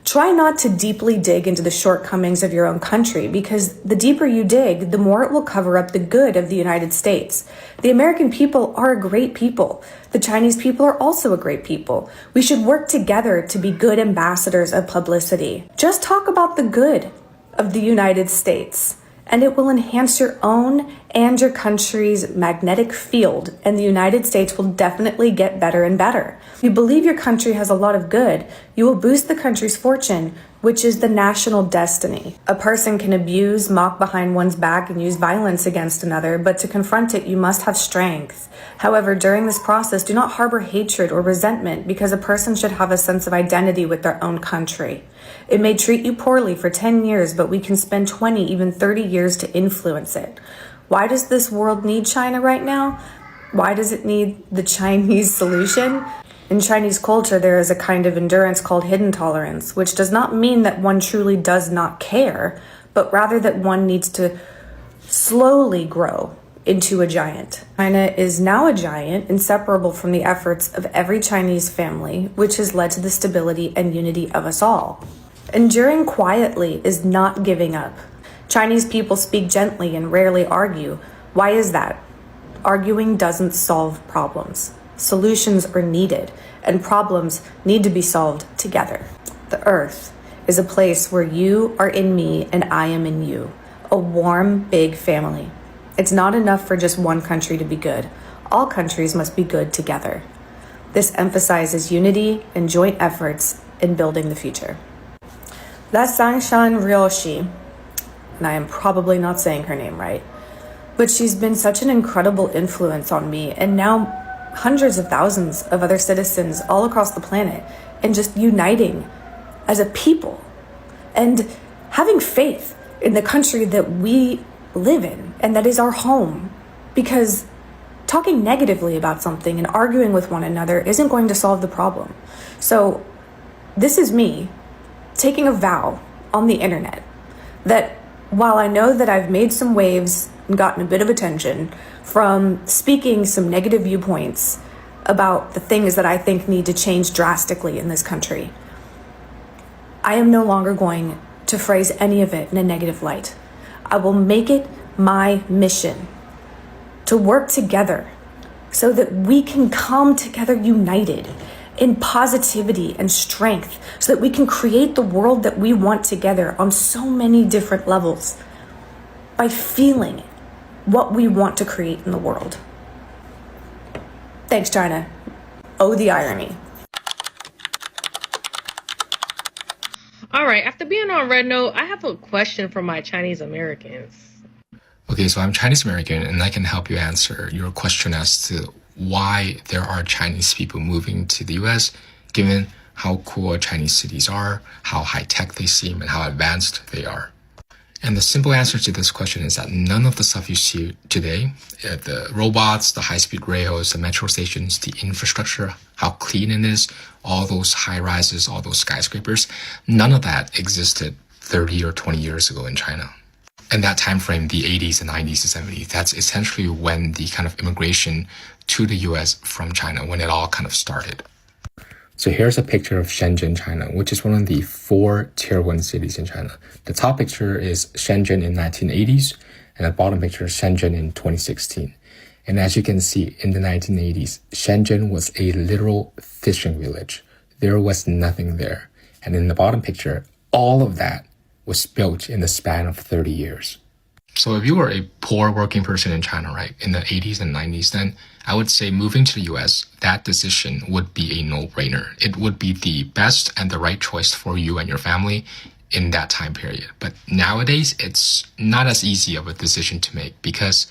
Try not to deeply dig into the shortcomings of your own country, because the deeper you dig, the more it will cover up the good of the United States. The American people are a great people. The Chinese people are also a great people. We should work together to be good ambassadors of publicity. Just talk about the good of the United States, and it will enhance your own and your country's magnetic field, and the United States will definitely get better and better. If you believe your country has a lot of good, you will boost the country's fortune, which is the national destiny. A person can abuse, mock behind one's back, and use violence against another, but to confront it, you must have strength. However, during this process, do not harbor hatred or resentment, because a person should have a sense of identity with their own country. It may treat you poorly for 10 years, but we can spend 20, even 30 years to influence it. Why does this world need China right now? Why does it need the Chinese solution? In Chinese culture, there is a kind of endurance called hidden tolerance, which does not mean that one truly does not care, but rather that one needs to slowly grow into a giant. China is now a giant, inseparable from the efforts of every Chinese family, which has led to the stability and unity of us all. Enduring quietly is not giving up. Chinese people speak gently and rarely argue. Why is that? Arguing doesn't solve problems. Solutions are needed, and problems need to be solved together. The earth is a place where you are in me and I am in you, a warm, big family. It's not enough for just one country to be good. All countries must be good together. This emphasizes unity and joint efforts in building the future. That's Zangshan Ryoshi, and I am probably not saying her name right, but she's been such an incredible influence on me, and now hundreds of thousands of other citizens all across the planet, and just uniting as a people and having faith in the country that we live in and that is our home. Because talking negatively about something and arguing with one another isn't going to solve the problem. So this is me taking a vow on the internet that while I know that I've made some waves and gotten a bit of attention from speaking some negative viewpoints about the things that I think need to change drastically in this country, I am no longer going to phrase any of it in a negative light. I will make it my mission to work together so that we can come together united in positivity and strength, so that we can create the world that we want together on so many different levels by feeling what we want to create in the world. Thanks, China. Oh, the irony. All right, after being on RedNote, I have a question for my Chinese Americans. Okay, so I'm Chinese American, and I can help you answer your question as to why there are Chinese people moving to the US, given how cool Chinese cities are, how high-tech they seem, and how advanced they are. And the simple answer to this question is that none of the stuff you see today, the robots, the high-speed rails, the metro stations, the infrastructure, how clean it is, all those high-rises, all those skyscrapers, none of that existed 30 or 20 years ago in China. And that time frame, the 80s and 90s and 70s, that's essentially when the kind of immigration to the US from China, when it all kind of started. So here's a picture of Shenzhen, China, which is one of the 4 tier 1 cities in China. The top picture is Shenzhen in 1980s, and the bottom picture is Shenzhen in 2016. And as you can see, in the 1980s, Shenzhen was a literal fishing village. There was nothing there. And in the bottom picture, all of that was built in the span of 30 years. So if you were a poor working person in China, right, in the 80s and 90s, then I would say moving to the US, that decision would be a no-brainer. It would be the best and the right choice for you and your family in that time period. But nowadays, it's not as easy of a decision to make because,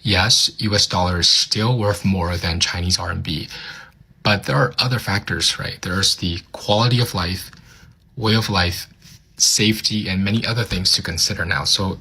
yes, US dollar is still worth more than Chinese RMB, but there are other factors, right? There's the quality of life, way of life, safety, and many other things to consider now. So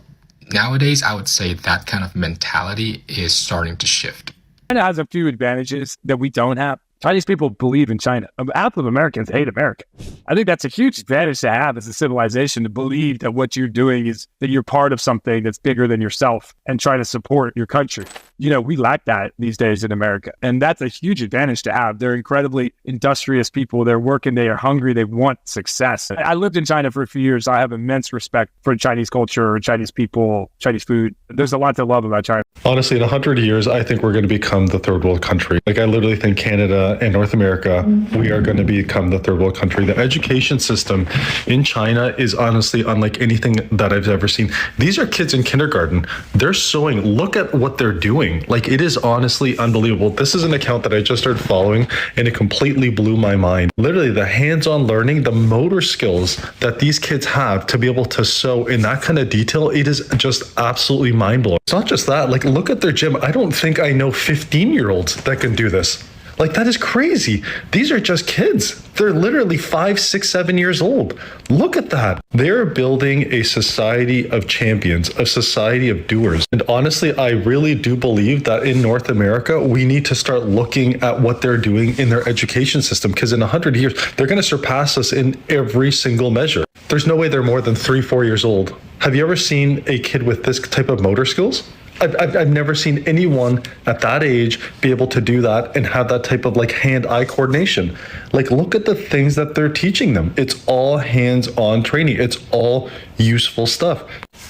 nowadays, I would say that kind of mentality is starting to shift. China has a few advantages that we don't have. Chinese people believe in China. Half of Americans hate America. I think that's a huge advantage to have as a civilization, to believe that what you're doing is that you're part of something that's bigger than yourself and try to support your country. You know, we lack that these days in America. And that's a huge advantage to have. They're incredibly industrious people. They're working. They are hungry. They want success. I lived in China for a few years. I have immense respect for Chinese culture, Chinese people, Chinese food. There's a lot to love about China. Honestly, in 100 years, I think we're going to become the third world country. Like, I literally think Canada and North America, we are going to become the third world country. The education system in China is honestly unlike anything that I've ever seen. These are kids in kindergarten. They're sewing. Look at what they're doing. Like, it is honestly unbelievable. This is an account that I just started following, and it completely blew my mind. Literally, the hands-on learning, the motor skills that these kids have to be able to sew in that kind of detail, it is just absolutely mind-blowing. It's not just that. Like, look at their gym. I don't think I know 15-year-olds that can do this. Like, that is crazy. These are just kids. They're literally 5, 6, 7 years old. Look at that. They're building a society of champions, a society of doers. And honestly, I really do believe that in North America, we need to start looking at what they're doing in their education system, because in 100 years, they're going to surpass us in every single measure. There's no way they're more than 3, 4 years old. Have you ever seen a kid with this type of motor skills? I've never seen anyone at that age be able to do that and have that type of like hand-eye coordination. Like, look at the things that they're teaching them. It's all hands-on training. It's all useful stuff.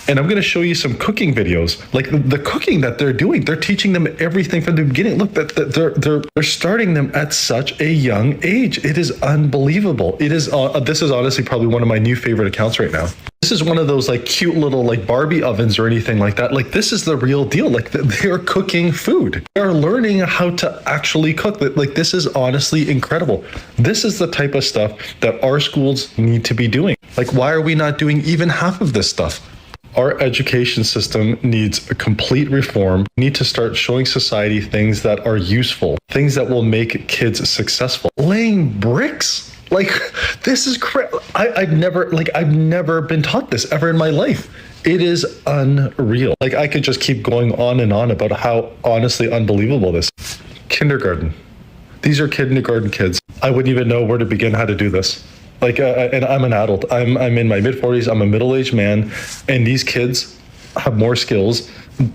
And I'm going to show you some cooking videos. Like the cooking that they're doing, they're teaching them everything from the beginning. Look, they're starting them at such a young age. It is unbelievable. It is. This is honestly probably one of my new favorite accounts right now. This is one of those like cute little like Barbie ovens or anything like that. Like, this is the real deal. Like, they're cooking food. They're learning how to actually cook. Like, this is honestly incredible. This is the type of stuff that our schools need to be doing. Like, why are we not doing even half of this stuff? Our education system needs a complete reform. We need to start showing society things that are useful, things that will make kids successful. Laying bricks? Like, this is crazy. I've never been taught this ever in my life. It is unreal. Like, I could just keep going on and on about how honestly unbelievable this is. Kindergarten. These are kindergarten kids. I wouldn't even know where to begin how to do this. Like, and I'm an adult. I'm in my mid-40s. I'm a middle-aged man, and these kids have more skills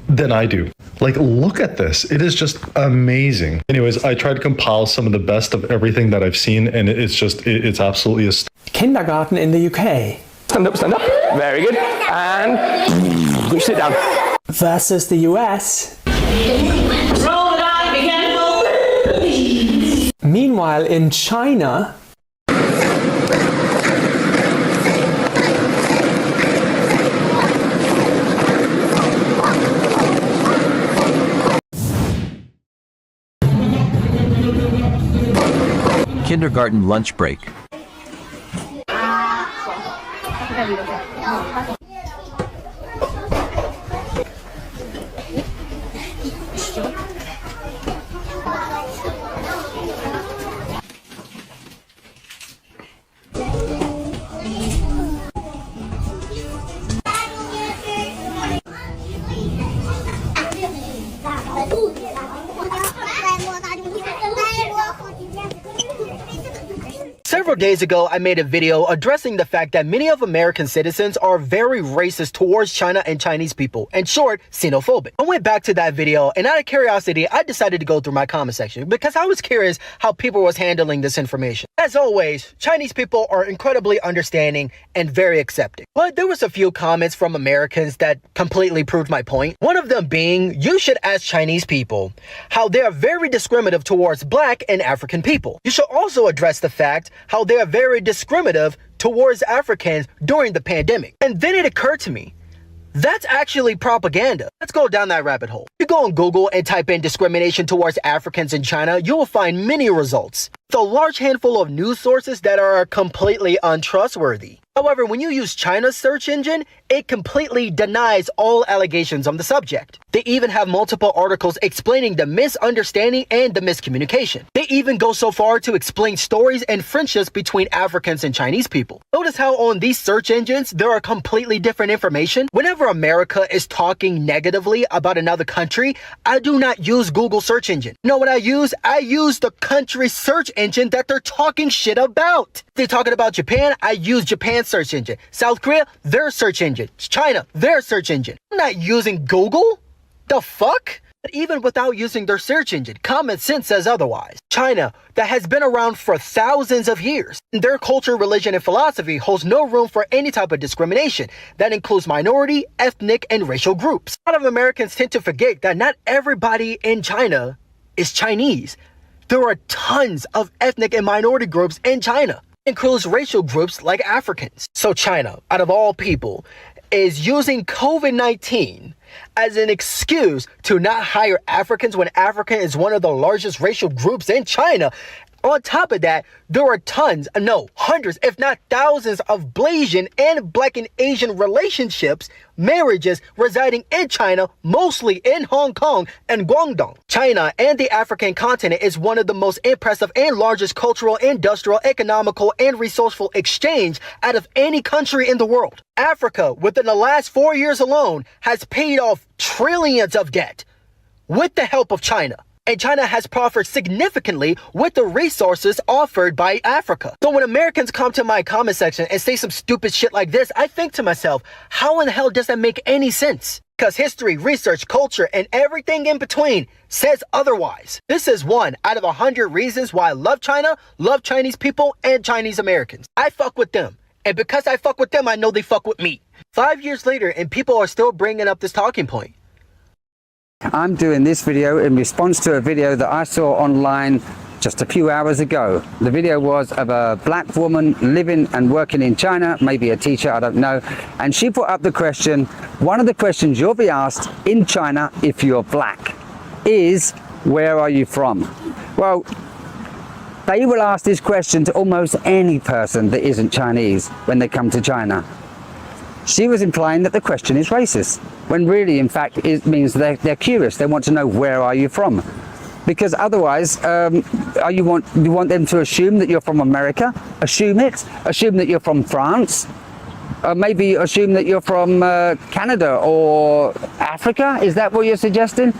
than I do. Like, look at this. It is just amazing. Anyways, I tried to compile some of the best of everything that I've seen, and it's absolutely kindergarten in the UK. Stand up, stand up. Very good. And push it down. Versus the US. Roll the die, be careful. Meanwhile, in China, kindergarten lunch break. Several days ago, I made a video addressing the fact that many of American citizens are very racist towards China and Chinese people. In short, xenophobic. I went back to that video, and out of curiosity, I decided to go through my comment section because I was curious how people was handling this information. As always, Chinese people are incredibly understanding and very accepting. But there was a few comments from Americans that completely proved my point. One of them being, you should ask Chinese people how they are very discriminative towards Black and African people. You should also address the fact how they are very discriminative towards Africans during the pandemic. And then it occurred to me, that's actually propaganda. Let's go down that rabbit hole. If you go on Google and type in discrimination towards Africans in China, you will find many results. It's a large handful of news sources that are completely untrustworthy. However, when you use China's search engine, it completely denies all allegations on the subject. They even have multiple articles explaining the misunderstanding and the miscommunication. They even go so far to explain stories and friendships between Africans and Chinese people. Notice how on these search engines, there are completely different information. Whenever America is talking negatively about another country, I do not use Google search engine. You know what I use? I use the country search engine that they're talking shit about. If they're talking about Japan, I use Japan's search engine. South Korea, their search engine. China, their search engine. I'm not using Google. The fuck? But even without using their search engine, common sense says otherwise. China, that has been around for thousands of years, their culture, religion, and philosophy holds no room for any type of discrimination. That includes minority, ethnic, and racial groups. A lot of Americans tend to forget that not everybody in China is Chinese. There are tons of ethnic and minority groups in China. It includes racial groups like Africans. So China, out of all people, is using COVID-19 as an excuse to not hire Africans when African is one of the largest racial groups in China. On top of that, there are tons, no, hundreds, if not thousands of Blasian and Black and Asian relationships, marriages residing in China, mostly in Hong Kong and Guangdong. China and the African continent is one of the most impressive and largest cultural, industrial, economical, and resourceful exchange out of any country in the world. Africa, within the last 4 years alone, has paid off trillions of debt with the help of China. And China has profited significantly with the resources offered by Africa. So when Americans come to my comment section and say some stupid shit like this, I think to myself, how in the hell does that make any sense? Because history, research, culture, and everything in between says otherwise. This is one out of 100 reasons why I love China, love Chinese people, and Chinese Americans. I fuck with them. And because I fuck with them, I know they fuck with me. 5 years later, and people are still bringing up this talking point. I'm doing this video in response to a video that I saw online just a few hours ago. The video was of a black woman living and working in China, maybe a teacher, I don't know. And she put up the question, one of the questions you'll be asked in China if you're black is, where are you from? Well, they will ask this question to almost any person that isn't Chinese when they come to China. She was implying that the question is racist, when really, in fact, it means they're curious. They want to know, where are you from? Because otherwise, you want them to assume that you're from America? Assume it? Assume that you're from France? Maybe assume that you're from Canada or Africa? Is that what you're suggesting?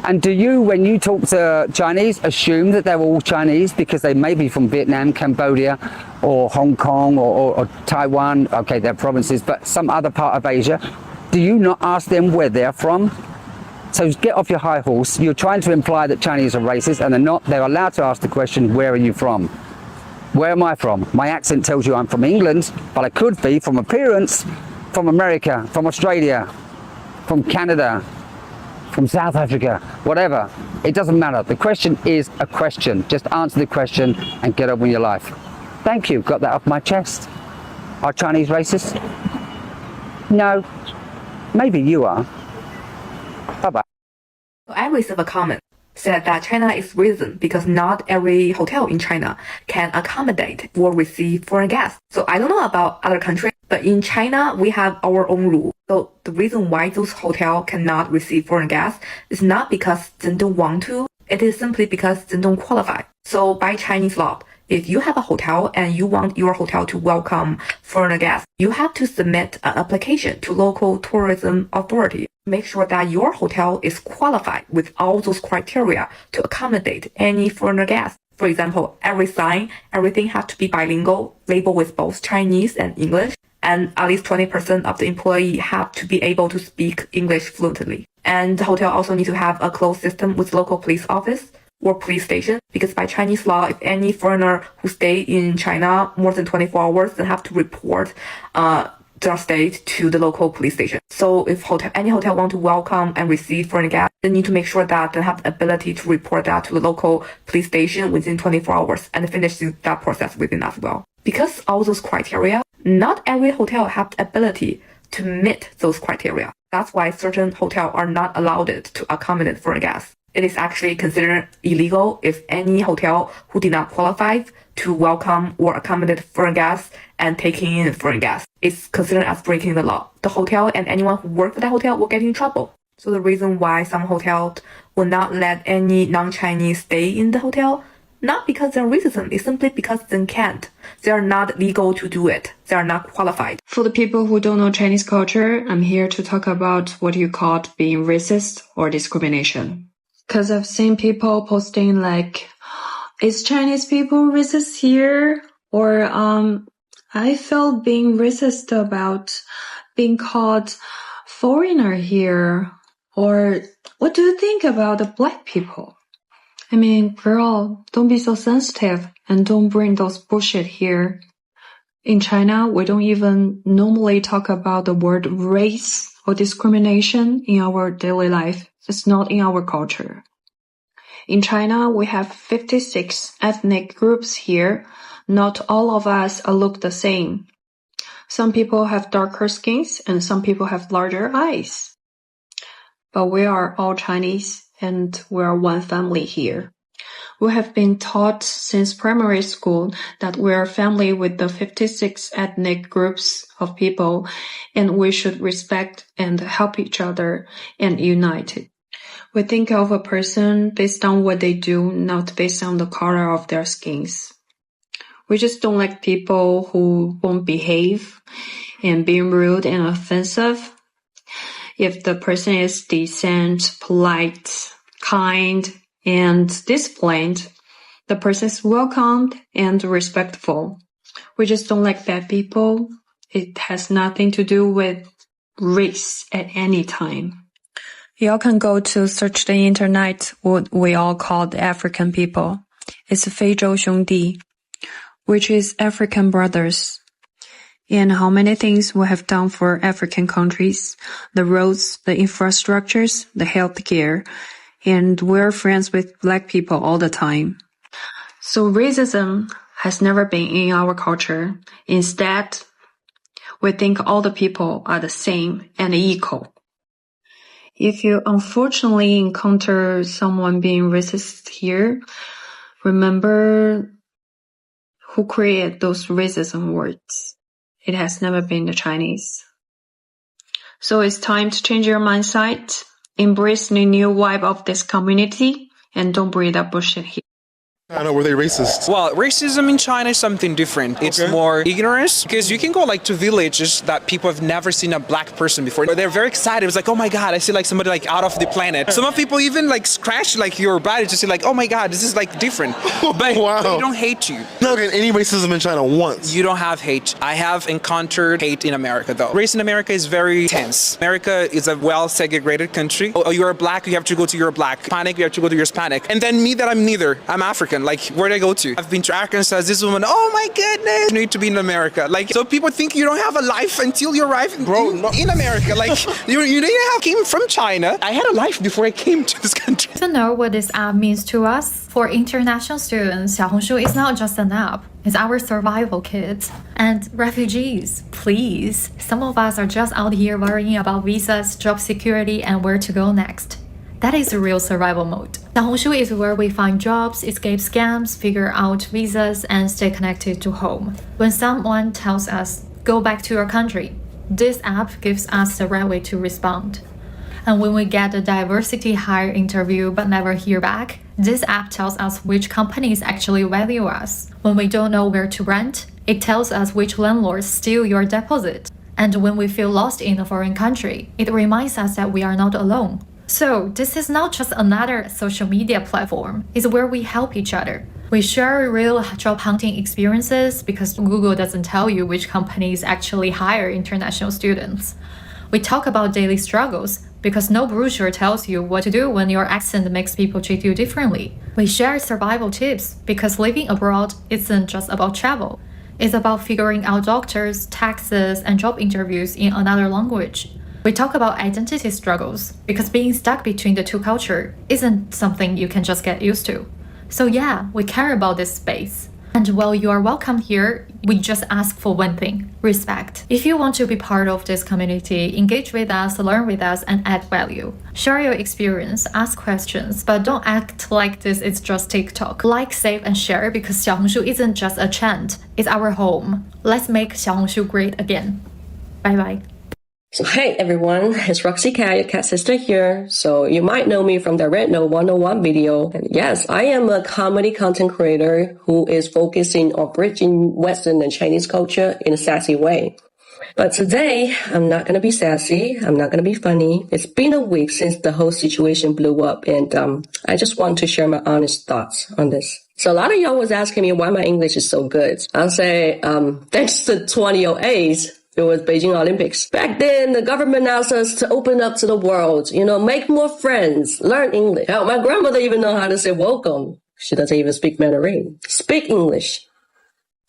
And do you, when you talk to Chinese, assume that they're all Chinese because they may be from Vietnam, Cambodia, or Hong Kong, or Taiwan? Okay, they're provinces, but some other part of Asia. Do you not ask them where they're from? So get off your high horse. You're trying to imply that Chinese are racist, and they're not. They're allowed to ask the question, where are you from? Where am I from? My accent tells you I'm from England, but I could be, from appearance, from America, from Australia, from Canada, from South Africa, whatever. It doesn't matter. The question is a question. Just answer the question and get on with your life. Thank you. Got that off my chest. Are Chinese racist? No. Maybe you are. Bye-bye. I received a comment said that China is reason because not every hotel in China can accommodate or receive foreign guests. So I don't know about other countries, but in China, we have our own rule. So the reason why those hotels cannot receive foreign guests is not because they don't want to, it is simply because they don't qualify. So by Chinese law, if you have a hotel and you want your hotel to welcome foreign guests, you have to submit an application to local tourism authority. Make sure that your hotel is qualified with all those criteria to accommodate any foreign guests. For example, every sign, everything has to be bilingual, labeled with both Chinese and English, and at least 20% of the employee have to be able to speak English fluently. And the hotel also needs to have a closed system with local police office or police station, because by Chinese law, if any foreigner who stay in China more than 24 hours, they have to report their state to the local police station. So if any hotel want to welcome and receive foreign guests, they need to make sure that they have the ability to report that to the local police station within 24 hours and finish that process within as well. Because all those criteria, not every hotel have the ability to meet those criteria. That's why certain hotels are not allowed to accommodate foreign guests. It is actually considered illegal if any hotel who did not qualify to welcome or accommodate foreign guests and taking in foreign guests. It's considered as breaking the law. The hotel and anyone who works for that hotel will get in trouble. So the reason why some hotels will not let any non-Chinese stay in the hotel, not because they're racism, it's simply because they can't. They are not legal to do it. They are not qualified. For the people who don't know Chinese culture, I'm here to talk about what you call being racist or discrimination. Because I've seen people posting like, is Chinese people racist here? Or I felt being racist about being called foreigner here. Or what do you think about the black people? I mean, girl, don't be so sensitive and don't bring those bullshit here. In China, we don't even normally talk about the word race or discrimination in our daily life. It's not in our culture. In China, we have 56 ethnic groups here. Not all of us look the same. Some people have darker skins and some people have larger eyes. But we are all Chinese and we are one family here. We have been taught since primary school that we are family with the 56 ethnic groups of people and we should respect and help each other and unite. We think of a person based on what they do, not based on the color of their skins. We just don't like people who won't behave and being rude and offensive. If the person is decent, polite, kind, and disciplined, the person is welcomed and respectful. We just don't like bad people. It has nothing to do with race at any time. Y'all can go to search the internet what we all call the African people. It's 非洲兄弟, which is African brothers. And how many things we have done for African countries, the roads, the infrastructures, the healthcare, and we're friends with black people all the time. So racism has never been in our culture. Instead, we think all the people are the same and equal. If you unfortunately encounter someone being racist here, remember who created those racism words. It has never been the Chinese. So it's time to change your mindset, embrace the new vibe of this community, and don't breed up bullshit here. China, were they racist? Well, racism in China is something different. It's more ignorance, because you can go like to villages that people have never seen a black person before. They're very excited. It's like, oh my God, I see like somebody like out of the planet. Some of people even like scratch like your body to see like, oh my God, this is like different. But wow. They don't hate you. Not any racism in China once. You don't have hate. I have encountered hate in America though. Race in America is very tense. America is a well-segregated country. Oh, you're black, you have to go to your black. Hispanic, you have to go to your Hispanic. And then me that I'm neither. I'm African. Like, where'd I go to? I've been to Arkansas, this woman, oh my goodness, you need to be in America. Like, so people think you don't have a life until you arrive in America. Like, you didn't have came from China. I had a life before I came to this country. To know what this app means to us, for international students, Xiaohongshu is not just an app. It's our survival kit. And refugees, please. Some of us are just out here worrying about visas, job security, and where to go next. That is the real survival mode. Xiaohongshu is where we find jobs, escape scams, figure out visas, and stay connected to home. When someone tells us, go back to your country, this app gives us the right way to respond. And when we get a diversity hire interview but never hear back, this app tells us which companies actually value us. When we don't know where to rent, it tells us which landlords steal your deposit. And when we feel lost in a foreign country, it reminds us that we are not alone. So this is not just another social media platform, it's where we help each other. We share real job hunting experiences because Google doesn't tell you which companies actually hire international students. We talk about daily struggles because no brochure tells you what to do when your accent makes people treat you differently. We share survival tips because living abroad isn't just about travel. It's about figuring out doctors, taxes, and job interviews in another language. We talk about identity struggles because being stuck between the two cultures isn't something you can just get used to. So yeah, we care about this space. And while you are welcome here, we just ask for one thing: respect. If you want to be part of this community, engage with us, learn with us, and add value. Share your experience, ask questions, but don't act like this is just TikTok. Like, save, and share because Xiaohongshu isn't just a trend, it's our home. Let's make Xiaohongshu great again. Bye bye. So hey everyone, it's Roxy Cat, your cat sister here. So you might know me from the RedNote 101 video. And yes, I am a comedy content creator who is focusing on bridging Western and Chinese culture in a sassy way. But today, I'm not gonna be sassy, I'm not gonna be funny. It's been a week since the whole situation blew up, and I just want to share my honest thoughts on this. So a lot of y'all was asking me why my English is so good. I'll say, thanks to 2008, it was Beijing Olympics. Back then, the government asked us to open up to the world, make more friends, learn English. Hell, my grandmother even know how to say welcome. She doesn't even speak Mandarin. Speak English.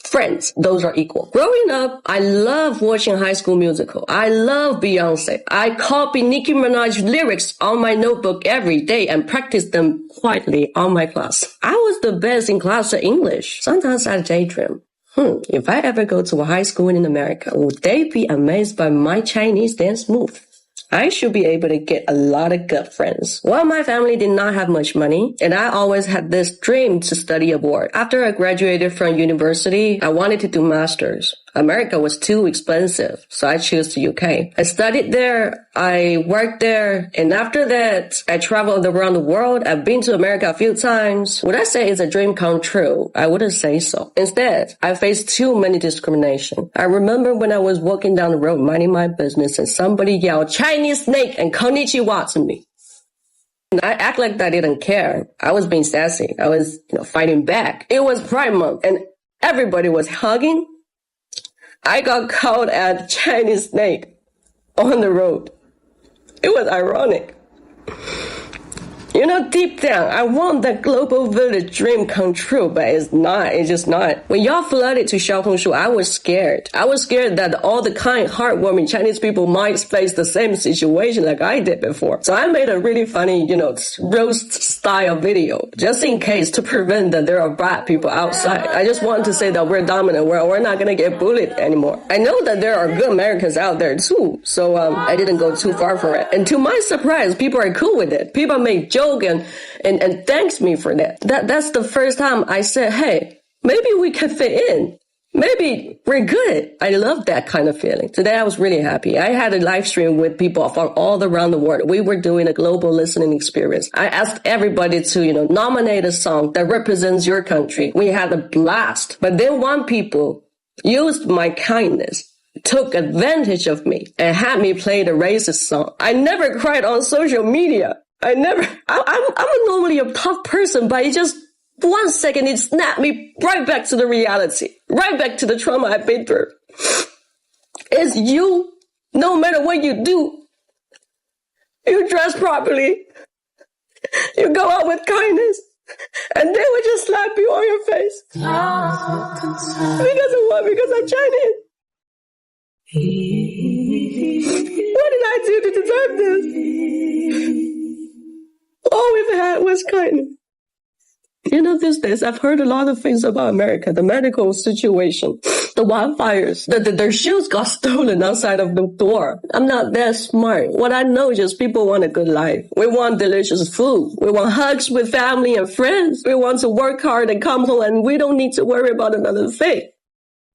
Friends, those are equal. Growing up, I love watching High School Musical. I love Beyonce. I copy Nicki Minaj's lyrics on my notebook every day and practice them quietly on my class. I was the best in class at English. Sometimes I daydream. If I ever go to a high school in America, would they be amazed by my Chinese dance move? I should be able to get a lot of good friends. Well, my family did not have much money, and I always had this dream to study abroad. After I graduated from university, I wanted to do masters. America was too expensive, so I chose the UK. I studied there, I worked there, and after that, I traveled around the world. I've been to America a few times. Would I say it's a dream come true? I wouldn't say so. Instead, I faced too many discrimination. I remember when I was walking down the road minding my business and somebody yelled Chinese snake and konnichiwa to me. And I act like I didn't care. I was being sassy. I was, fighting back. It was Pride Month and everybody was hugging. I got called a Chinese snake on the road. It was ironic. You know, deep down, I want that global village dream come true, but it's not. It's just not. When y'all flooded to Xiaohongshu, I was scared. I was scared that all the kind, heartwarming Chinese people might face the same situation like I did before. So I made a really funny, roast style video, just in case, to prevent that there are bad people outside. I just want to say that we're dominant. We're not going to get bullied anymore. I know that there are good Americans out there too, so I didn't go too far for it. And to my surprise, people are cool with it. People make jokes and thanks me for that. That's the first time I said, hey, maybe we can fit in. Maybe we're good. I love that kind of feeling. Today I was really happy. I had a live stream with people from all around the world. We were doing a global listening experience. I asked everybody to, nominate a song that represents your country. We had a blast. But then one people used my kindness, took advantage of me, and had me play the racist song. I never cried on social media. I'm normally a tough person, but it just 1 second, it snapped me right back to the reality, right back to the trauma I've been through. It's you, no matter what you do, you dress properly, you go out with kindness, and they would just slap you on your face. Because of what? Because I'm Chinese. What did I do to deserve this? All we've had was kindness. These days, I've heard a lot of things about America, the medical situation, the wildfires, their shoes got stolen outside of the door. I'm not that smart. What I know is just people want a good life. We want delicious food. We want hugs with family and friends. We want to work hard and come home, and we don't need to worry about another thing.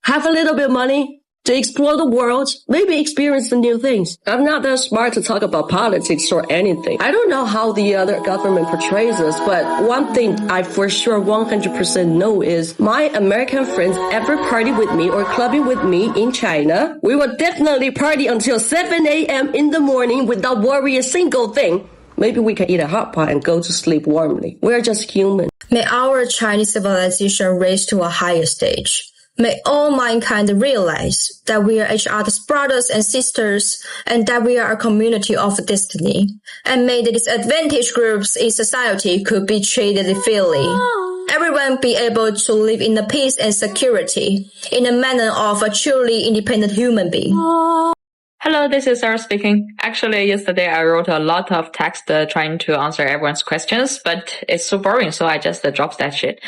Have a little bit of money to explore the world, maybe experience the new things. I'm not that smart to talk about politics or anything. I don't know how the other government portrays us, but one thing I for sure 100% know is my American friends ever party with me or clubbing with me in China, we will definitely party until 7 a.m. in the morning without worrying a single thing. Maybe we can eat a hot pot and go to sleep warmly. We're just human. May our Chinese civilization raise to a higher stage. May all mankind realize that we are each other's brothers and sisters and that we are a community of destiny. And may the disadvantaged groups in society could be treated fairly. Everyone be able to live in the peace and security in a manner of a truly independent human being. Hello, this is Sarah speaking. Actually, yesterday I wrote a lot of text trying to answer everyone's questions, but it's so boring, so I just dropped that shit.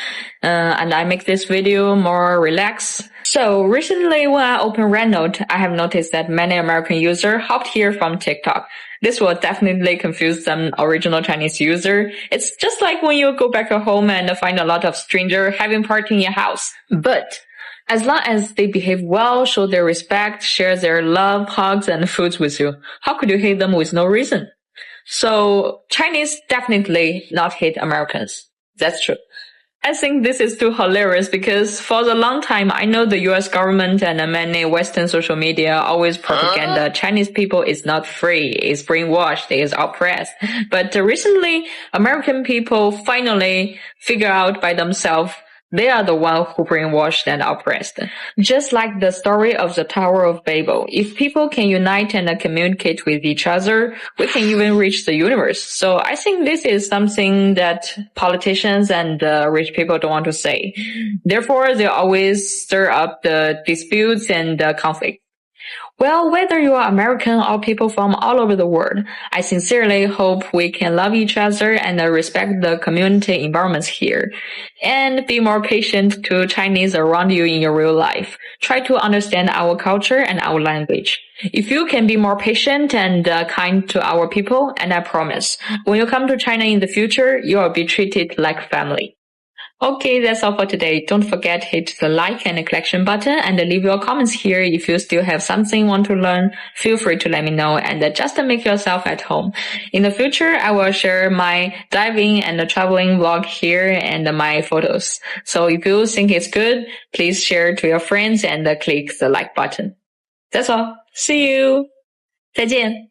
And I make this video more relaxed. So recently when I opened RedNote, I have noticed that many American users hopped here from TikTok. This will definitely confuse some original Chinese user. It's just like when you go back home and find a lot of strangers having party in your house. But as long as they behave well, show their respect, share their love, hugs, and foods with you, how could you hate them with no reason? So Chinese definitely not hate Americans. That's true. I think this is too hilarious because for a long time, I know the US government and many Western social media always propaganda Chinese people is not free, is brainwashed, is oppressed. But recently, American people finally figure out by themselves they are the one who brainwashed and oppressed. Just like the story of the Tower of Babel, if people can unite and communicate with each other, we can even reach the universe. So I think this is something that politicians and rich people don't want to say. Therefore, they always stir up the disputes and conflict. Well, whether you are American or people from all over the world, I sincerely hope we can love each other and respect the community environments here. And be more patient to Chinese around you in your real life. Try to understand our culture and our language. If you can be more patient and kind to our people, and I promise, when you come to China in the future, you will be treated like family. Okay, that's all for today. Don't forget to hit the like and the collection button and leave your comments here. If you still have something you want to learn, feel free to let me know and just make yourself at home. In the future, I will share my diving and traveling vlog here and my photos. So if you think it's good, please share to your friends and click the like button. That's all. See you. 再见.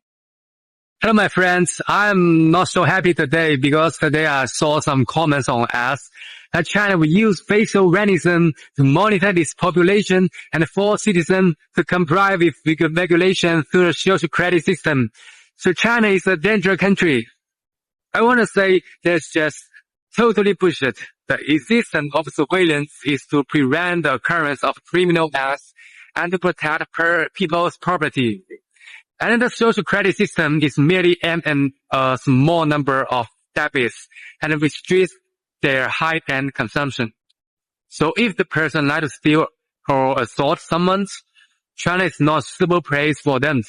Hello, my friends. I'm not so happy today because today I saw some comments on us that China will use facial recognition to monitor its population and force citizens to comply with regulation through the social credit system. So China is a dangerous country. I want to say that's just totally bullshit. The existence of surveillance is to prevent the occurrence of criminal acts and to protect people's property. And the social credit system is merely aimed at a small number of debits and restricts their high-end consumption. So if the person likes to steal or assault someone, China is not a suitable place for them.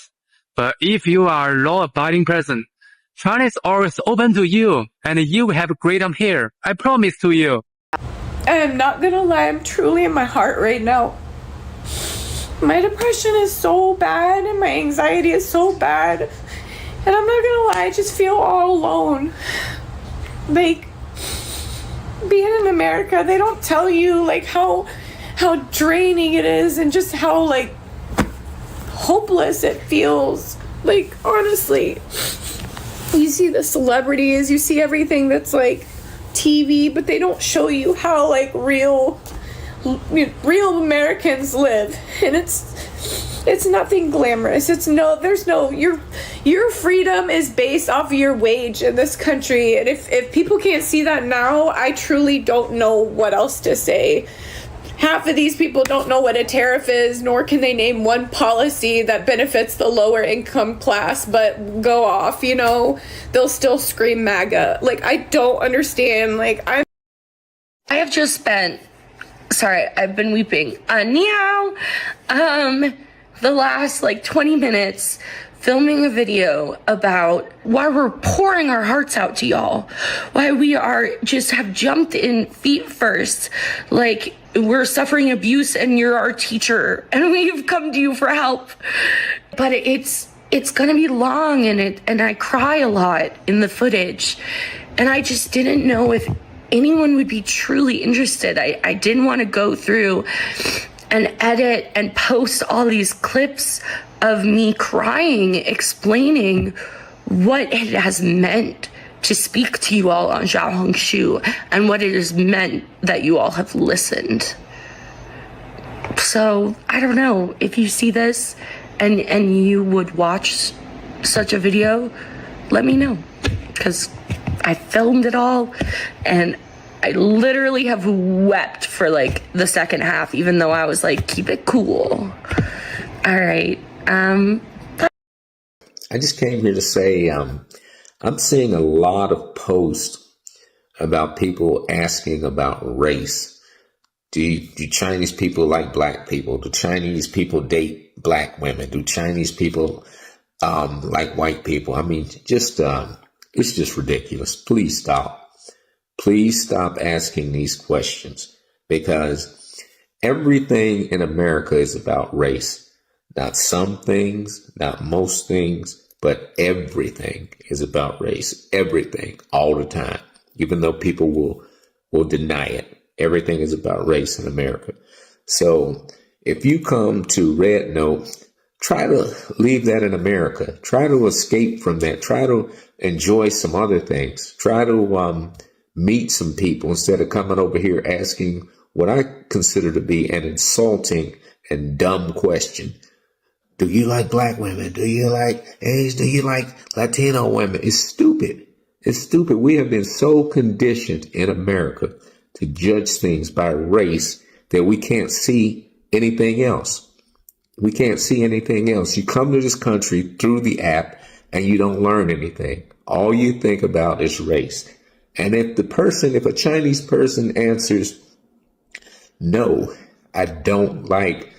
But if you are a law-abiding person, China is always open to you, and you will have freedom here. I promise to you. I'm not gonna lie, I'm truly in my heart right now. My depression is so bad and my anxiety is so bad. And I'm not gonna lie, I just feel all alone. Like, being in America, they don't tell you like how draining it is and just how like hopeless it feels. Like, honestly, you see the celebrities, you see everything that's like TV, but they don't show you how like real Americans live. And it's nothing glamorous. Your freedom is based off of your wage in this country. And if people can't see that now, I truly don't know what else to say. Half of these people don't know what a tariff is, nor can they name one policy that benefits the lower income class, but go off, they'll still scream MAGA. Like, I don't understand. Like, I have just spent, sorry, I've been weeping, the last 20 minutes filming a video about why we're pouring our hearts out to y'all, why we have jumped in feet first, like we're suffering abuse and you're our teacher and we've come to you for help. But it's gonna be long and I cry a lot in the footage, and I just didn't know if anyone would be truly interested. I didn't want to go through and edit and post all these clips of me crying, explaining what it has meant to speak to you all on Xiaohongshu and what it has meant that you all have listened. So I don't know if you see this and you would watch such a video, let me know, because I filmed it all and I literally have wept for the second half, even though I was like, keep it cool. All right. I just came here to say I'm seeing a lot of posts about people asking about race. Do Chinese people like black people? Do Chinese people date black women? Do Chinese people like white people? I mean, it's just ridiculous. Please stop. Please stop asking these questions, because everything in America is about race. Not some things, not most things, but everything is about race. Everything, all the time. Even though people will deny it, everything is about race in America. So if you come to RedNote, try to leave that in America. Try to escape from that. Try to enjoy some other things. Try to meet some people instead of coming over here asking what I consider to be an insulting and dumb question. Do you like black women? Do you like Asian? Do you like Latino women? It's stupid. It's stupid. We have been so conditioned in America to judge things by race that we can't see anything else. We can't see anything else. You come to this country through the app and you don't learn anything. All you think about is race. And if a Chinese person answers, no, I don't like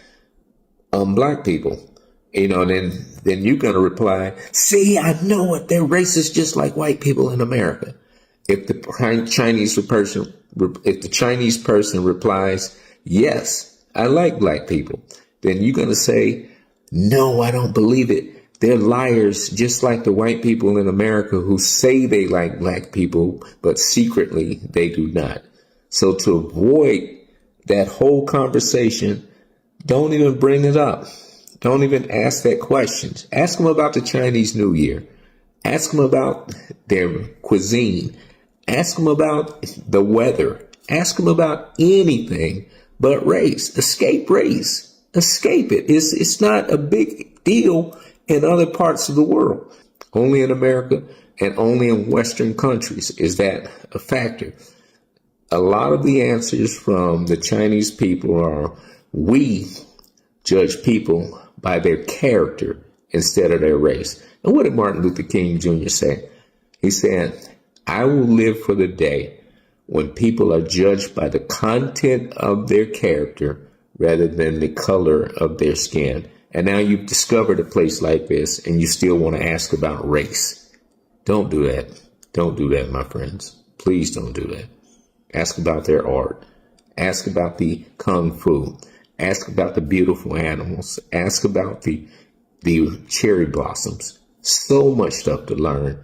black people, then you're going to reply, see, I know it. They're racist just like white people in America. If the Chinese person replies, yes, I like black people, then you're going to say, no, I don't believe it. They're liars, just like the white people in America who say they like black people, but secretly they do not. So to avoid that whole conversation, don't even bring it up. Don't even ask that question. Ask them about the Chinese New Year. Ask them about their cuisine. Ask them about the weather. Ask them about anything but race. Escape race. Escape it. It's not a big deal in other parts of the world. Only in America, And only in Western countries is that a factor. A lot of the answers from the Chinese people are, we judge people by their character instead of their race. And what did Martin Luther King Jr. say? He said, I will live for the day when people are judged by the content of their character rather than the color of their skin. And now you've discovered a place like this and you still want to ask about race. Don't do that. Don't do that, my friends. Please don't do that. Ask about their art. Ask about the kung fu. Ask about the beautiful animals. Ask about the cherry blossoms. So much stuff to learn.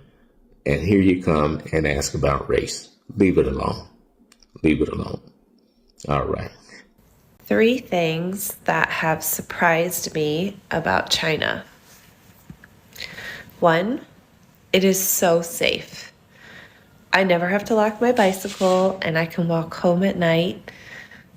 And here you come and ask about race. Leave it alone. Leave it alone. All right. 3 things that have surprised me about China. 1, it is so safe. I never have to lock my bicycle and I can walk home at night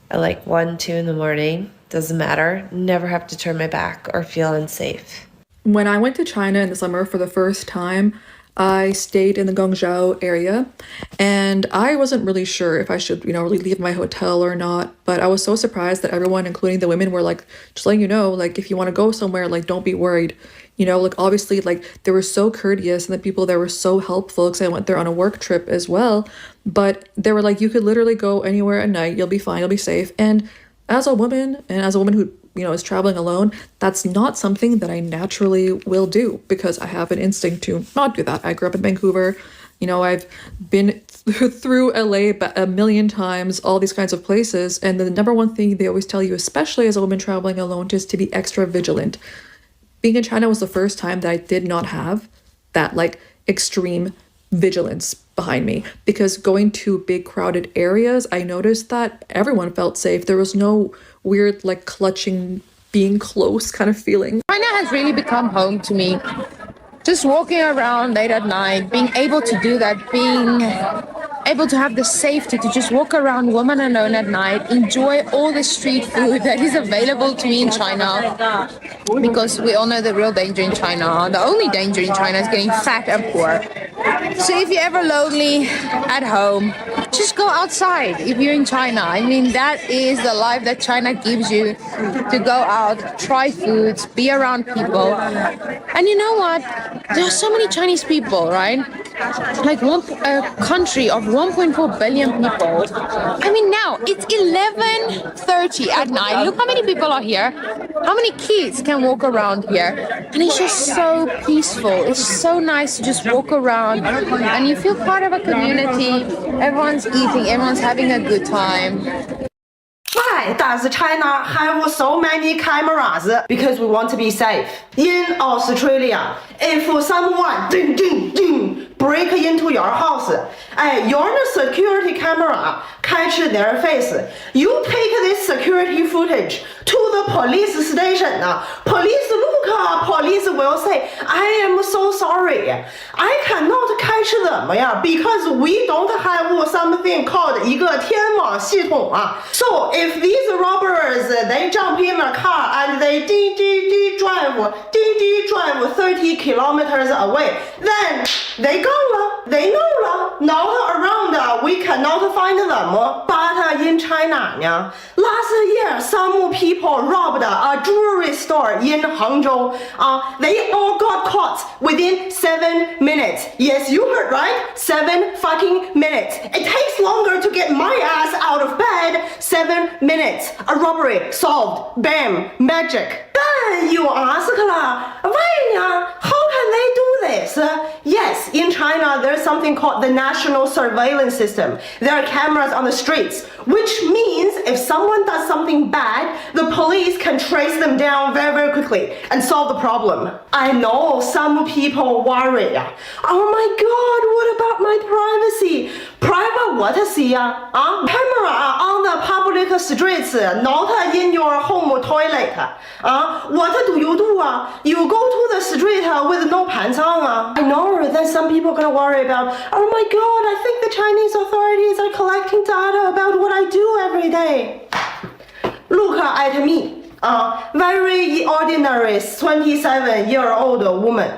at like 1, 2 in the morning. Doesn't matter. Never have to turn my back or feel unsafe. When I went to China in the summer for the first time, I stayed in the Guangzhou area and I wasn't really sure if I should, really leave my hotel or not. But I was so surprised that everyone, including the women, were like, just letting you know, like, if you want to go somewhere, like, don't be worried. Obviously, like, they were so courteous and the people there were so helpful because I went there on a work trip as well. But they were like, you could literally go anywhere at night. You'll be fine. You'll be safe. And as a woman who, is traveling alone, that's not something that I naturally will do because I have an instinct to not do that. I grew up in Vancouver. I've been through LA a million times, all these kinds of places. And the number one thing they always tell you, especially as a woman traveling alone, is to be extra vigilant. Being in China was the first time that I did not have that like extreme vigilance behind me, because going to big crowded areas, I noticed that everyone felt safe. There was no weird like clutching, being close kind of feeling. China has really become home to me. Just walking around late at night, being able to do that, being able to have the safety to just walk around woman alone at night, enjoy all the street food that is available to me in China, because we all know the real danger in China. The only danger in China is getting fat and poor. So if you're ever lonely at home, just go outside if you're in China. I mean, that is the life that China gives you, to go out, try foods, be around people. And you know what? There are so many Chinese people, right? Like a country of 1.4 billion people. I mean, now it's 11:30 at night. Look how many people are here. How many kids can walk around here? And it's just so peaceful. It's so nice to just walk around and you feel part of a community. Everyone's eating, everyone's having a good time. Why does China have so many cameras? Because we want to be safe. In Australia, if someone break into your house, your security camera catch their face. You take this security footage to the police station. Police look, police will say, I am so sorry. I cannot catch them because we don't have something called 一个天网系统. So if these robbers, they jump in a car and they drive 30 kilometers away, then they go, they know, not around, we cannot find them. But in China, last year some people robbed a jewelry store in Hangzhou. They all got caught within 7 minutes. Yes, you heard right, 7 fucking minutes. It takes longer to get my ass out of bed. 7 minutes. A robbery solved. Bam, magic. Then you ask, why? How can they do this? Yes, in China there's something called the national surveillance system. There are cameras on the streets, which means if someone does something bad, the police can trace them down very, very quickly and solve the problem. I know some people worry. Oh my God, what about my privacy? Private what? Camera on the public streets, not in your home toilet. What do? You go to the street with no pants on. I know that some people are gonna worry about, oh my God, I think the Chinese authorities are collecting data about what I do every day. Look at me, very ordinary 27-year-old woman.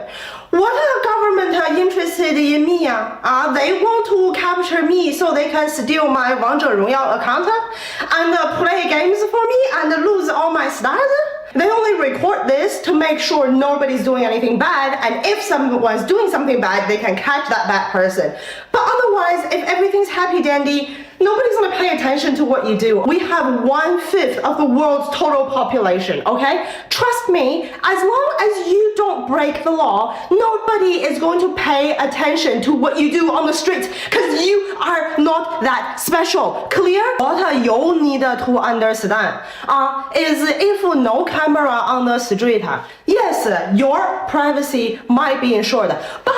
What are government interested in me? They want to capture me so they can steal my 王者荣耀 account and play games for me and lose all my stars? They only record this to make sure nobody's doing anything bad, and if someone's doing something bad, they can catch that bad person. But otherwise, if everything's happy dandy, nobody's gonna pay attention to what you do. We have 1/5 of the world's total population, okay? Trust me, as long as you don't break the law, nobody is going to pay attention to what you do on the streets, because you are not that special. Clear? What you need to understand is if no camera on the street, yes, your privacy might be insured, but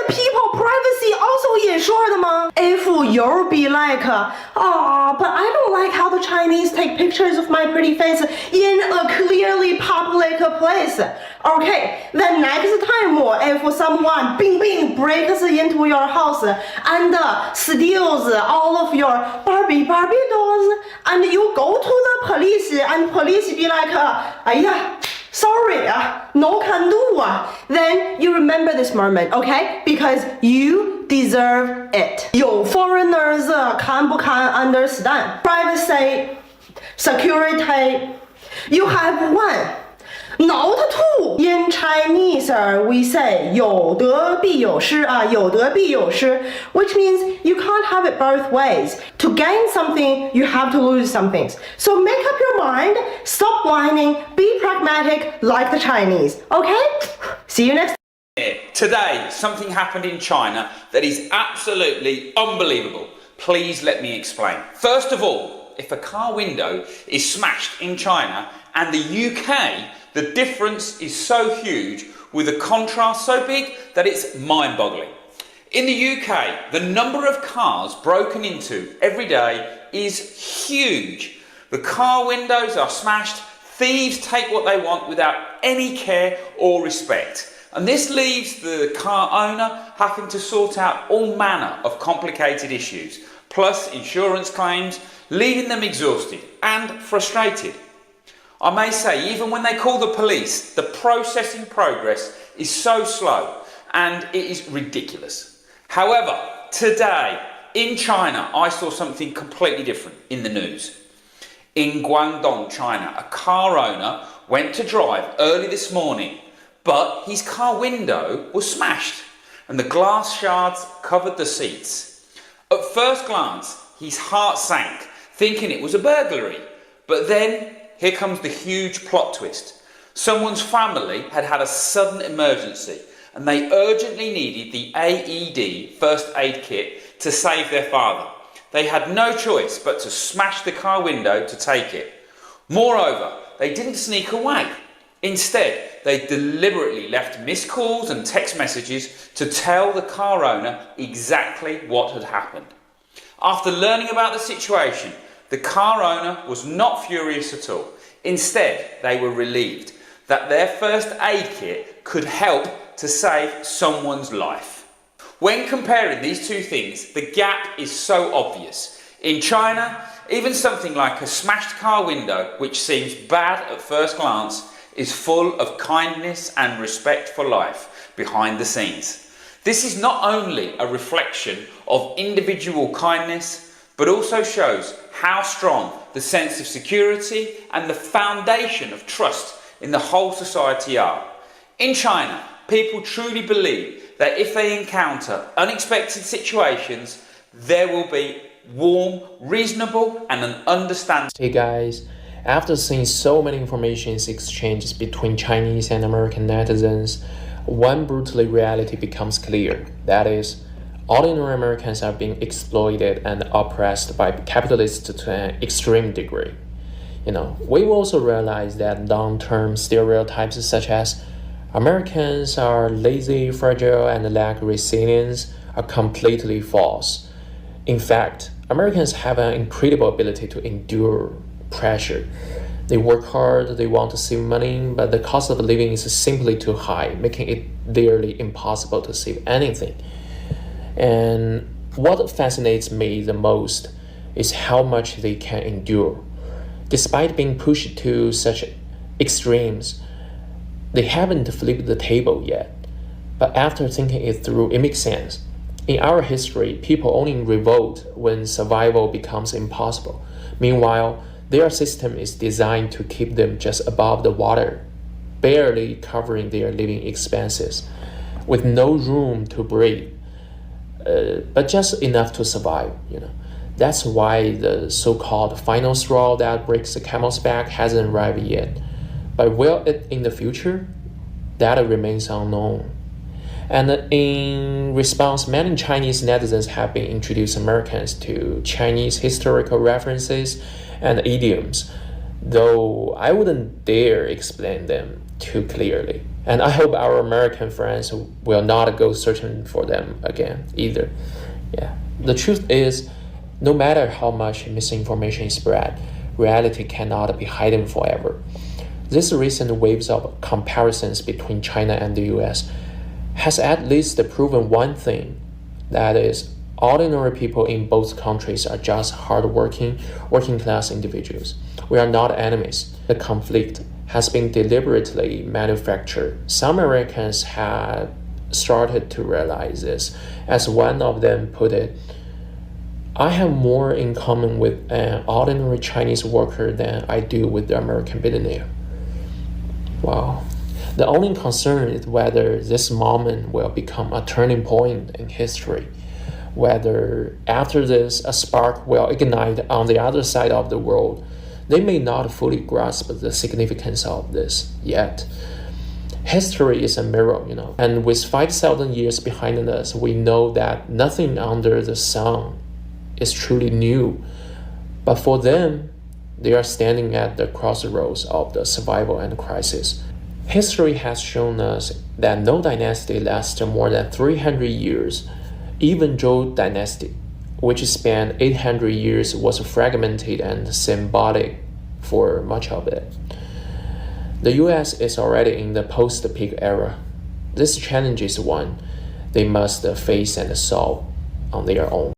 people privacy also insured 吗? If you'll be like, but I don't like how the Chinese take pictures of my pretty face in a clearly public place. Okay, then next time if someone bing breaks into your house and steals all of your Barbie dolls, and you go to the police and police be like, sorry, no can do. Then you remember this moment, okay? Because you deserve it. 有 foreigners 看不看 understand? Privacy, security, you have one. Not two. In Chinese, we say 有得必有失, 有得必有失, which means you can't have it both ways. To gain something, you have to lose something. So make up your mind, stop whining, be pragmatic like the Chinese, okay? See you next time. Today, something happened in China that is absolutely unbelievable. Please let me explain. First of all, if a car window is smashed in China and the UK, the difference is so huge with a contrast so big that it's mind-boggling. In the UK, the number of cars broken into every day is huge. The car windows are smashed, thieves take what they want without any care or respect. And this leaves the car owner having to sort out all manner of complicated issues, plus insurance claims, leaving them exhausted and frustrated. I may say, even when they call the police, the processing progress is so slow and it is ridiculous. However, today in China, I saw something completely different in the news. In Guangdong, China, a car owner went to drive early this morning, but his car window was smashed and the glass shards covered the seats. At first glance, his heart sank, thinking it was a burglary, but then here comes the huge plot twist. Someone's family had had a sudden emergency and they urgently needed the AED first aid kit to save their father. They had no choice but to smash the car window to take it. Moreover, they didn't sneak away. Instead, they deliberately left missed calls and text messages to tell the car owner exactly what had happened. After learning about the situation, the car owner was not furious at all. Instead, they were relieved that their first aid kit could help to save someone's life. When comparing these two things, the gap is so obvious. In China, even something like a smashed car window, which seems bad at first glance, is full of kindness and respect for life behind the scenes. This is not only a reflection of individual kindness, but also shows how strong the sense of security and the foundation of trust in the whole society are. In China, people truly believe that if they encounter unexpected situations, there will be warm, reasonable, and an understanding. Hey guys, after seeing so many information exchanges between Chinese and American netizens, one brutal reality becomes clear. That is, ordinary Americans are being exploited and oppressed by capitalists to an extreme degree. We also realize that long-term stereotypes such as Americans are lazy, fragile, and lack resilience are completely false. In fact, Americans have an incredible ability to endure pressure. They work hard, they want to save money, but the cost of living is simply too high, making it nearly impossible to save anything. And what fascinates me the most is how much they can endure. Despite being pushed to such extremes, they haven't flipped the table yet. But after thinking it through, it makes sense. In our history, people only revolt when survival becomes impossible. Meanwhile, their system is designed to keep them just above the water, barely covering their living expenses, with no room to breathe, but just enough to survive. That's why the so-called final straw that breaks the camel's back hasn't arrived yet. But will it in the future? That remains unknown. And in response, many Chinese netizens have been introducing Americans to Chinese historical references and idioms, though I wouldn't dare explain them too clearly. And I hope our American friends will not go searching for them again either. Yeah. The truth is, no matter how much misinformation is spread, reality cannot be hidden forever. This recent waves of comparisons between China and the US has at least proven one thing, that is, ordinary people in both countries are just hardworking, working-class individuals. We are not enemies. The conflict has been deliberately manufactured. Some Americans have started to realize this. As one of them put it, I have more in common with an ordinary Chinese worker than I do with the American billionaire. Wow. The only concern is whether this moment will become a turning point in history, whether after this a spark will ignite on the other side of the world. They may not fully grasp the significance of this yet. History is a mirror, and with 5,000 years behind us, we know that nothing under the sun is truly new. But for them, they are standing at the crossroads of the survival and crisis. History has shown us that no dynasty lasts more than 300 years. Even Zhou dynasty, which spanned 800 years, was fragmented and symbolic for much of it. The US is already in the post-peak era. This challenge is one they must face and solve on their own.